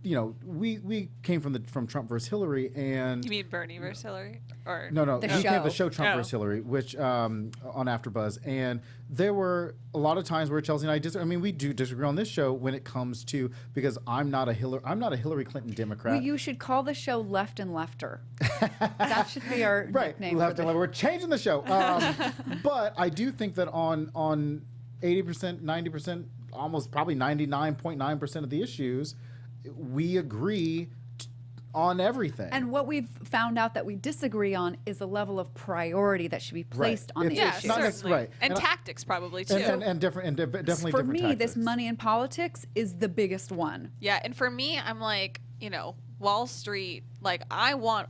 Speaker 2: you know, we came from Trump versus Hillary, and
Speaker 4: you mean Bernie versus Hillary, or
Speaker 2: no,
Speaker 1: the
Speaker 2: we
Speaker 1: show.
Speaker 2: came the show Trump versus Hillary, which on AfterBuzz, and there were a lot of times where Chelsea and I disagree. I mean, we do disagree on this show when it comes to, because I'm not a Hillary Clinton Democrat.
Speaker 1: Well, you should call the show Left and Lefter. That should be our nickname.
Speaker 2: Left and Lefter. We're changing the show, but I do think that on 80%, 90%, almost probably 99.9% of the issues, we agree on everything.
Speaker 1: And what we've found out that we disagree on is a level of priority that should be placed on the
Speaker 4: Yeah,
Speaker 1: issues.
Speaker 2: not
Speaker 4: certainly.
Speaker 2: right.
Speaker 4: And
Speaker 2: And I-
Speaker 4: tactics probably too.
Speaker 2: and definitely
Speaker 1: For
Speaker 2: different
Speaker 1: me,
Speaker 2: tactics.
Speaker 1: this money in politics is the biggest one.
Speaker 4: Yeah, and for me, I'm like, Wall Street, like I want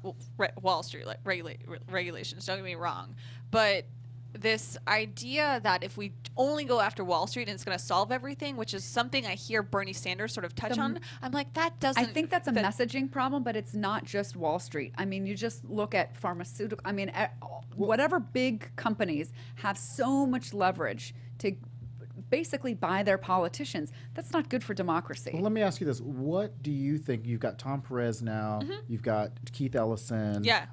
Speaker 4: Wall Street like regulations, don't get me wrong, but this idea that if we only go after Wall Street and it's going to solve everything, which is something I hear Bernie Sanders sort of touch on, I'm like, that doesn't.
Speaker 1: I think that's a messaging problem, but it's not just Wall Street. I mean, you just look at pharmaceutical. I mean, whatever big companies have so much leverage to basically buy their politicians. That's not good for democracy.
Speaker 2: Well, let me ask you this. What do you think? You've got Tom Perez now. You've got Keith Ellison.
Speaker 4: Yeah.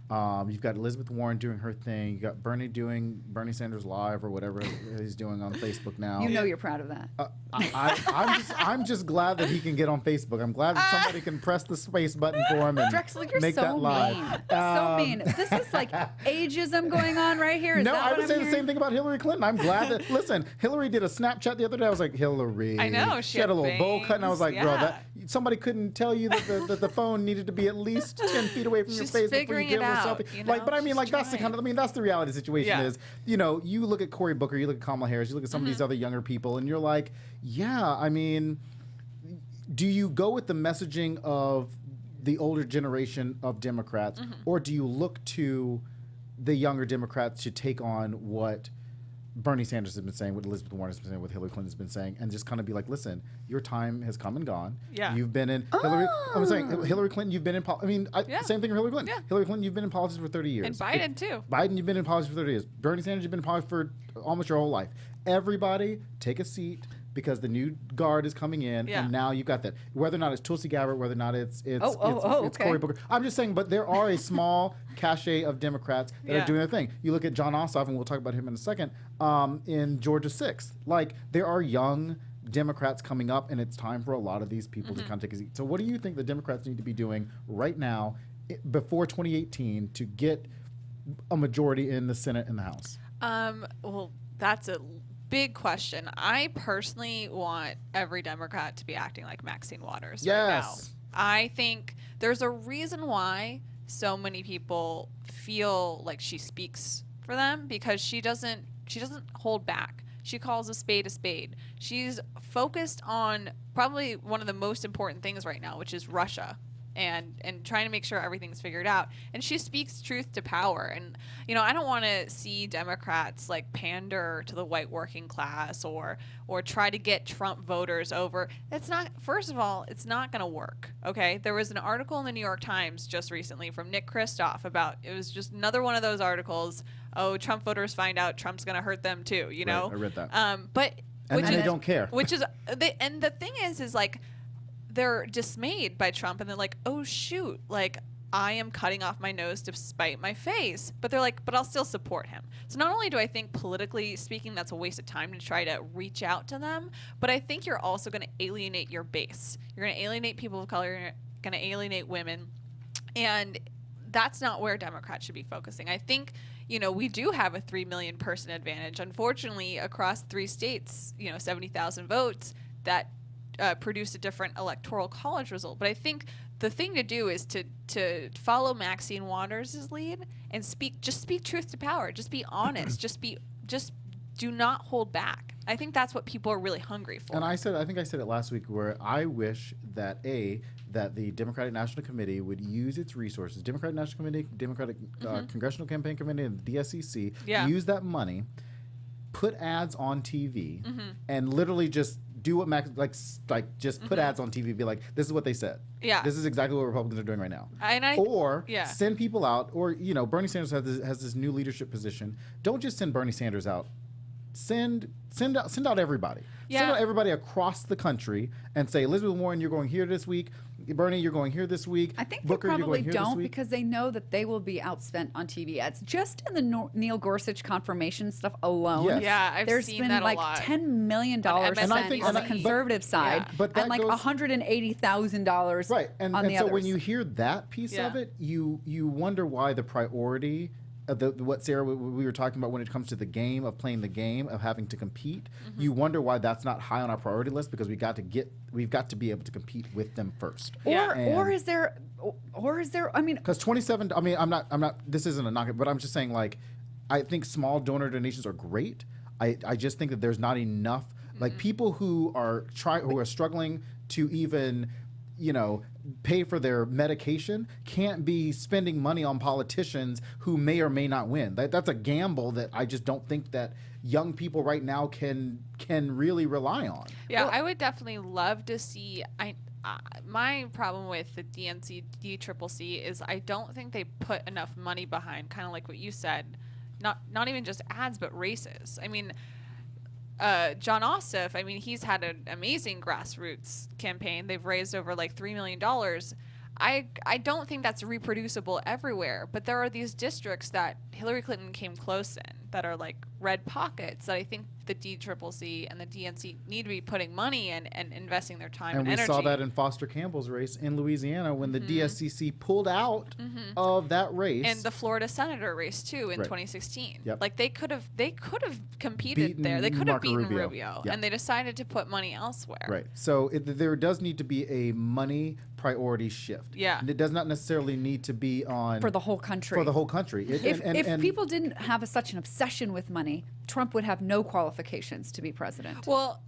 Speaker 2: You've got Elizabeth Warren doing her thing. You've got Bernie doing Bernie Sanders Live or whatever he's doing on Facebook now.
Speaker 1: You know you're proud of that.
Speaker 2: I'm just glad that he can get on Facebook. I'm glad that somebody can press the space button for him and
Speaker 1: Drexel, you're
Speaker 2: make
Speaker 1: so
Speaker 2: that live.
Speaker 1: mean. So mean. This is like ageism going on right here. Is
Speaker 2: No,
Speaker 1: that
Speaker 2: I
Speaker 1: what
Speaker 2: would
Speaker 1: I'm
Speaker 2: say the
Speaker 1: hearing?
Speaker 2: same thing about Hillary Clinton. I'm glad that, listen, Hillary did a Snapchat the other day. I was like, Hillary.
Speaker 4: I know,
Speaker 2: She
Speaker 4: she
Speaker 2: had a
Speaker 4: had
Speaker 2: little bowl cut, and I was like,
Speaker 4: bangs,
Speaker 2: bro,
Speaker 4: yeah.
Speaker 2: somebody couldn't tell you that the phone needed to be at least 10 feet away from your
Speaker 4: She's
Speaker 2: face before you
Speaker 4: figuring
Speaker 2: give
Speaker 4: it
Speaker 2: her a
Speaker 4: out,
Speaker 2: selfie.
Speaker 4: you
Speaker 2: Like,
Speaker 4: know?
Speaker 2: but I mean,
Speaker 4: She's
Speaker 2: like, that's the kind of, I mean, that's the reality situation
Speaker 4: Yeah.
Speaker 2: is, you look at Cory Booker, you look at Kamala Harris, you look at some of these other younger people, and you're like, yeah, I mean, do you go with the messaging of the older generation of Democrats, or do you look to the younger Democrats to take on what Bernie Sanders has been saying, what Elizabeth Warren has been saying, what Hillary Clinton has been saying, and just kind of be like, listen, your time has come and gone.
Speaker 4: Yeah.
Speaker 2: You've been in Hillary. I'm saying Hillary Clinton. You've been in.
Speaker 4: Yeah.
Speaker 2: Same thing for Hillary Clinton.
Speaker 4: Yeah.
Speaker 2: Hillary Clinton. You've been in politics for 30 years.
Speaker 4: And Biden too.
Speaker 2: Biden, you've been in politics for 30 years. Bernie Sanders, you've been in politics for almost your whole life. Everybody, take a seat because the new guard is coming in,
Speaker 4: Yeah.
Speaker 2: and now you've got that. Whether or not it's Tulsi Gabbard, whether or not it's
Speaker 1: okay.
Speaker 2: Cory Booker. I'm just saying, but there are a small cachet of Democrats that
Speaker 4: Yeah.
Speaker 2: are doing their thing. You look at John Ossoff, and we'll talk about him in a second. In Georgia 6th, like there are young Democrats coming up, and it's time for a lot of these people to kind of take a seat. So, what do you think the Democrats need to be doing right now, before 2018, to get a majority in the Senate and the House?
Speaker 4: Well, that's a big question. I personally want every Democrat to be acting like Maxine Waters right now.
Speaker 2: Yes.
Speaker 4: I think there's a reason why so many people feel like she speaks for them, because she doesn't hold back. She calls a spade a spade. She's focused on probably one of the most important things right now, which is Russia. And trying to make sure everything's figured out. And she speaks truth to power. And, I don't want to see Democrats like pander to the white working class or try to get Trump voters over. First of all, it's not going to work. Okay. There was an article in the New York Times just recently from Nick Kristof it was just another one of those articles. Oh, Trump voters find out Trump's going to hurt them too,
Speaker 2: Right, I read that.
Speaker 4: And
Speaker 2: they don't care.
Speaker 4: And the thing is like, they're dismayed by Trump, and they're like, oh shoot, like I am cutting off my nose to spite my face. But they're like, but I'll still support him. So not only do I think politically speaking that's a waste of time to try to reach out to them, but I think you're also going to alienate your base. You're going to alienate people of color, you're going to alienate women. And that's not where Democrats should be focusing. I think, we do have a 3 million person advantage. Unfortunately, across 3 states, 70,000 votes, that produce a different electoral college result. But I think the thing to do is to follow Maxine Waters' lead and speak truth to power. Just be honest. just do not hold back. I think that's what people are really hungry for.
Speaker 2: And I think I said it last week, where I wish that the Democratic National Committee would use its resources, Democratic National Committee, Democratic Congressional Campaign Committee, and the DSCC, use that money, put ads on TV, and literally just do what Max just put ads on TV, be like, this is what they said.
Speaker 4: Yeah.
Speaker 2: This is exactly what Republicans are doing right now.
Speaker 4: Or
Speaker 2: send people out, or Bernie Sanders has this new leadership position. Don't just send Bernie Sanders out. Send out everybody.
Speaker 4: Yeah.
Speaker 2: Send out everybody across the country and say, Elizabeth Warren, you're going here this week. Bernie, you're going here this week.
Speaker 1: I think
Speaker 2: Booker,
Speaker 1: they
Speaker 2: you're
Speaker 1: probably
Speaker 2: going here this
Speaker 1: don't,
Speaker 2: week.
Speaker 1: because they know that they will be outspent on TV ads. Just in the Neil Gorsuch confirmation stuff alone,
Speaker 2: Yes.
Speaker 4: Yeah, I've
Speaker 1: there's
Speaker 4: seen
Speaker 1: been
Speaker 4: that a
Speaker 1: like
Speaker 4: lot.
Speaker 1: $10 million
Speaker 4: On
Speaker 1: spent
Speaker 4: MSNBC.
Speaker 1: on the conservative side,
Speaker 2: But that
Speaker 1: and like
Speaker 2: goes-
Speaker 1: $180,000
Speaker 2: Right, and
Speaker 1: on the
Speaker 2: so
Speaker 1: other
Speaker 2: when you
Speaker 1: side.
Speaker 2: hear that piece of
Speaker 4: Yeah.
Speaker 2: it, you wonder why the priority what Sarah we were talking about when it comes to the game of playing the game of having to compete. You wonder why that's not high on our priority list, because we've got to be able to compete with them first.
Speaker 1: Or is there I mean,
Speaker 2: because 27. I mean, I'm not. This isn't a knock, but I'm just saying, like, I think small donor donations are great. I just think that there's not enough, like, people who are struggling to even, pay for their medication can't be spending money on politicians who may or may not win. That's a gamble that I just don't think that young people right now can really rely on.
Speaker 4: Yeah, I would definitely love to see. My problem with the DCCC is I don't think they put enough money behind, kind of like what you said, not even just ads but races. I mean, John Ossoff, I mean, he's had an amazing grassroots campaign. They've raised over like $3 million. I don't think that's reproducible everywhere, but there are these districts that Hillary Clinton came close in that are like red pockets that I think the DCCC and the DNC need to be putting money in and investing their time and energy.
Speaker 2: And we saw that in Foster Campbell's race in Louisiana when the DSCC pulled out of that race.
Speaker 4: And the Florida senator race too in 2016. Yep. Like they could have competed there. They could have beaten Rubio, and they decided to put money elsewhere.
Speaker 2: Right. So there does need to be a money priority shift.
Speaker 4: Yeah.
Speaker 2: And it does not necessarily need to be on
Speaker 1: for the whole country.
Speaker 2: For the whole country.
Speaker 1: If people didn't have such an obsession with money, Trump would have no qualifications to be president.
Speaker 4: Well,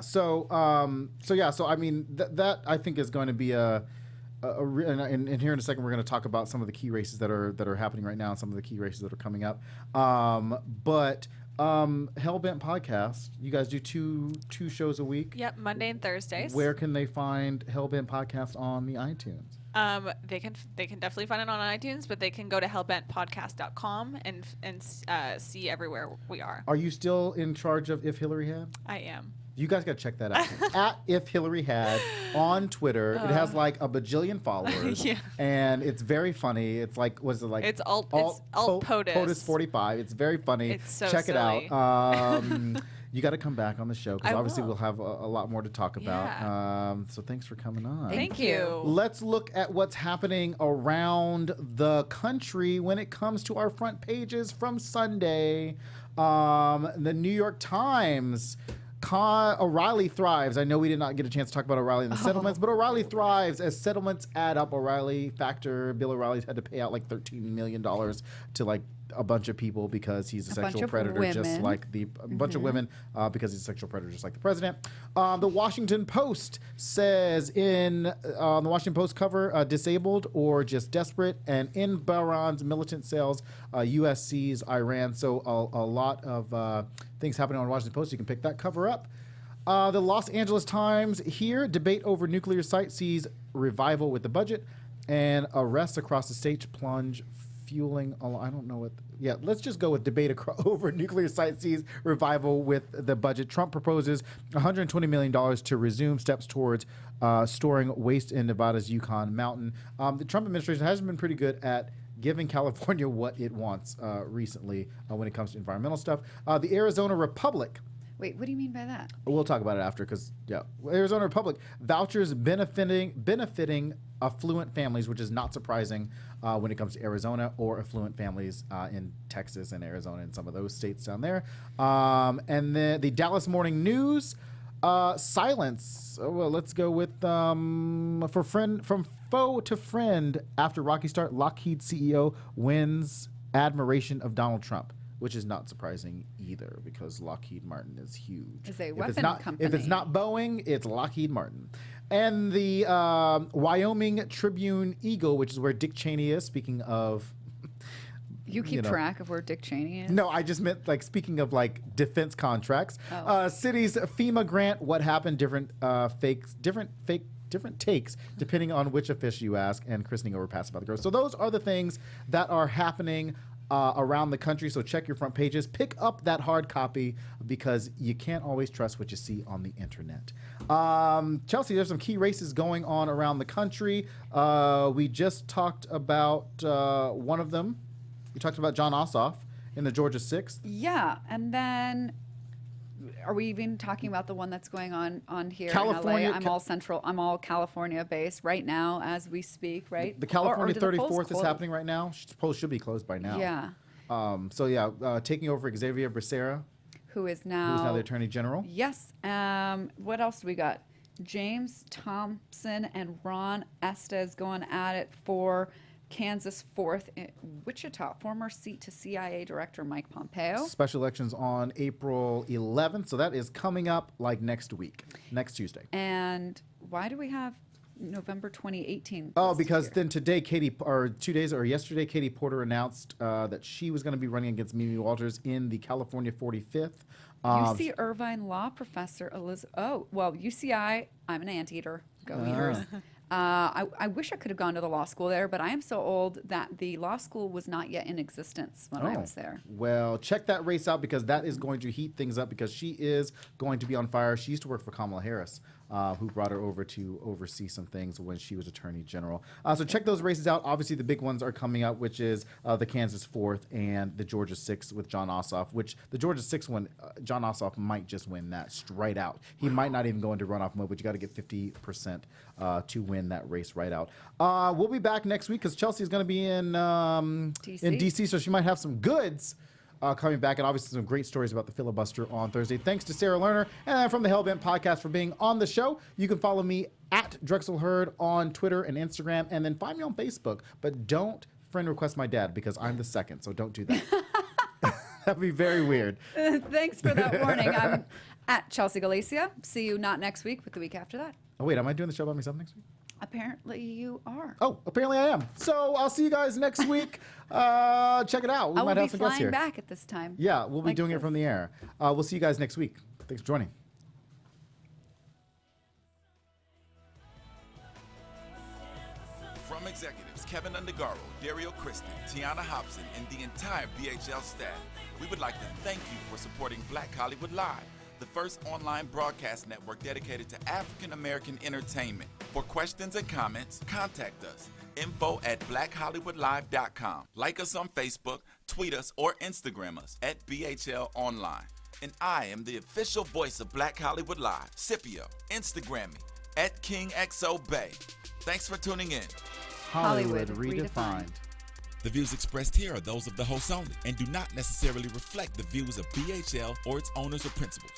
Speaker 2: So I mean that I think is going to be and here in a second we're going to talk about some of the key races that are happening right now and some of the key races that are coming up. But Hellbent podcast, you guys do two shows a week.
Speaker 4: Yep, Monday and Thursdays.
Speaker 2: Where can they find Hellbent podcast on the iTunes?
Speaker 4: They can definitely find it on iTunes, but they can go to hellbentpodcast.com and see everywhere we are.
Speaker 2: Are you still in charge of If Hillary Had?
Speaker 4: I am.
Speaker 2: You guys got to check that out. At If Hillary Had on Twitter. It has like a bajillion followers. Yeah. And it's very funny. It's like, was it like?
Speaker 4: It's alt POTUS.
Speaker 2: POTUS 45. It's very funny.
Speaker 4: It's so
Speaker 2: check
Speaker 4: silly.
Speaker 2: it out. You got to come back on the show because obviously we'll have a lot more to talk about.
Speaker 4: Yeah.
Speaker 2: So thanks for coming on.
Speaker 4: Thank you.
Speaker 2: Let's look at what's happening around the country when it comes to our front pages from Sunday. The New York Times. O'Reilly thrives. I know we did not get a chance to talk about O'Reilly and the settlements, but O'Reilly thrives as settlements add up. Bill O'Reilly's had to pay out like $13 million to like a bunch of people because he's a sexual predator, just like a bunch of women because he's a sexual predator, just like the president. The Washington Post says on the Washington Post cover, disabled or just desperate, and in Bahrain's militant cells, U.S. sees Iran. So a lot of things happening on Washington Post. You can pick that cover up. The Los Angeles Times here, debate over nuclear site sees revival with the budget, and arrests across the state plunge fueling. I don't know what. Yeah, let's just go with debate over nuclear site sees revival with the budget. Trump proposes $120 million to resume steps towards storing waste in Nevada's Yukon Mountain. The Trump administration has been pretty good at giving California what it wants recently when it comes to environmental stuff. The Arizona Republic.
Speaker 1: Wait, what do you mean by that?
Speaker 2: We'll talk about it after because, Arizona Republic vouchers benefiting affluent families, which is not surprising when it comes to Arizona or affluent families in Texas and Arizona and some of those states down there. And then the Dallas Morning News, silence. Well, let's go with from foe to friend after rocky start. Lockheed CEO wins admiration of Donald Trump, which is not surprising either because Lockheed Martin is huge.
Speaker 1: It's a weapon company.
Speaker 2: If it's not Boeing, it's Lockheed Martin. And the Wyoming Tribune Eagle, which is where Dick Cheney is, speaking of...
Speaker 1: You keep track of where Dick Cheney is?
Speaker 2: No, I just meant like speaking of like defense contracts. Cities FEMA grant, what happened, different takes depending on which official you ask, and christening overpass about the growth. So those are the things that are happening around the country. So check your front pages. Pick up that hard copy because you can't always trust what you see on the internet. Chelsea, there's some key races going on around the country. We just talked about one of them. We talked about John Ossoff in the Georgia 6th.
Speaker 1: Yeah, and then Are we even talking about the one that's going on here
Speaker 2: California-
Speaker 1: in LA? I'm all California based right now as we speak, right?
Speaker 2: The California
Speaker 1: Or do the polls
Speaker 2: 34th is
Speaker 1: close?
Speaker 2: happening right now. Polls should be closed by now.
Speaker 1: Yeah.
Speaker 2: Taking over Xavier Becerra,
Speaker 1: Who is
Speaker 2: who's now
Speaker 1: now
Speaker 2: the Attorney General.
Speaker 1: Yes. What else do we got? James Thompson and Ron Estes going at it for Kansas 4th in Wichita. Former seat to CIA Director Mike Pompeo.
Speaker 2: Special elections on April 11th, so that is coming up like next week, next Tuesday.
Speaker 1: And why do we have November 2018?
Speaker 2: Oh,
Speaker 1: listed
Speaker 2: because
Speaker 1: here?
Speaker 2: then yesterday, Katie Porter announced that she was going to be running against Mimi Walters in the California 45th.
Speaker 1: UC Irvine law professor Elizabeth. Oh, well, UCI. I'm an anteater. Go Eaters. I wish I could have gone to the law school there, but I am so old that the law school was not yet in existence when I was there.
Speaker 2: Well, check that race out because that is going to heat things up because she is going to be on fire. She used to work for Kamala Harris, who brought her over to oversee some things when she was Attorney General. So check those races out. Obviously, the big ones are coming up, which is the Kansas 4th and the Georgia 6th with John Ossoff, which the Georgia 6th one, John Ossoff might just win that straight out. He might not even go into runoff mode, but you got to get 50% to win that race right out. We'll be back next week because Chelsea is going to be in DC, so she might have some goods coming back, and obviously some great stories about the filibuster on Thursday. Thanks to Sarah Lerner and from the Hellbent podcast for being on the show. You can follow me at Drexel Hurd on Twitter and Instagram, and then find me on Facebook. But don't friend request my dad because I'm the second, so don't do that. That'd be very weird.
Speaker 1: Thanks for that warning. I'm at Chelsea Galicia. See you not next week, but the week after that.
Speaker 2: Oh, wait, am I doing the show by myself next week?
Speaker 1: Apparently you are.
Speaker 2: Oh, apparently I am. So I'll see you guys next week. Check it out. We
Speaker 1: I will
Speaker 2: might
Speaker 1: be
Speaker 2: have some guests
Speaker 1: flying
Speaker 2: here.
Speaker 1: back at this time.
Speaker 2: Yeah, we'll be
Speaker 1: Like
Speaker 2: doing it
Speaker 1: this.
Speaker 2: from the air. We'll see you guys next week. Thanks for joining.
Speaker 3: From executives Keven Undergaro, Dario Kristen, Tiana Hobson, and the entire BHL staff, we would like to thank you for supporting Black Hollywood Live, the first online broadcast network dedicated to African American entertainment. For questions and comments, contact us. info@blackhollywoodlive.com. Like us on Facebook, tweet us, or Instagram us at BHL Online. And I am the official voice of Black Hollywood Live, Scipio. Instagram me at KingXOBay. Thanks for tuning in.
Speaker 1: Hollywood redefined.
Speaker 3: The views expressed here are those of the hosts only and do not necessarily reflect the views of BHL or its owners or principals.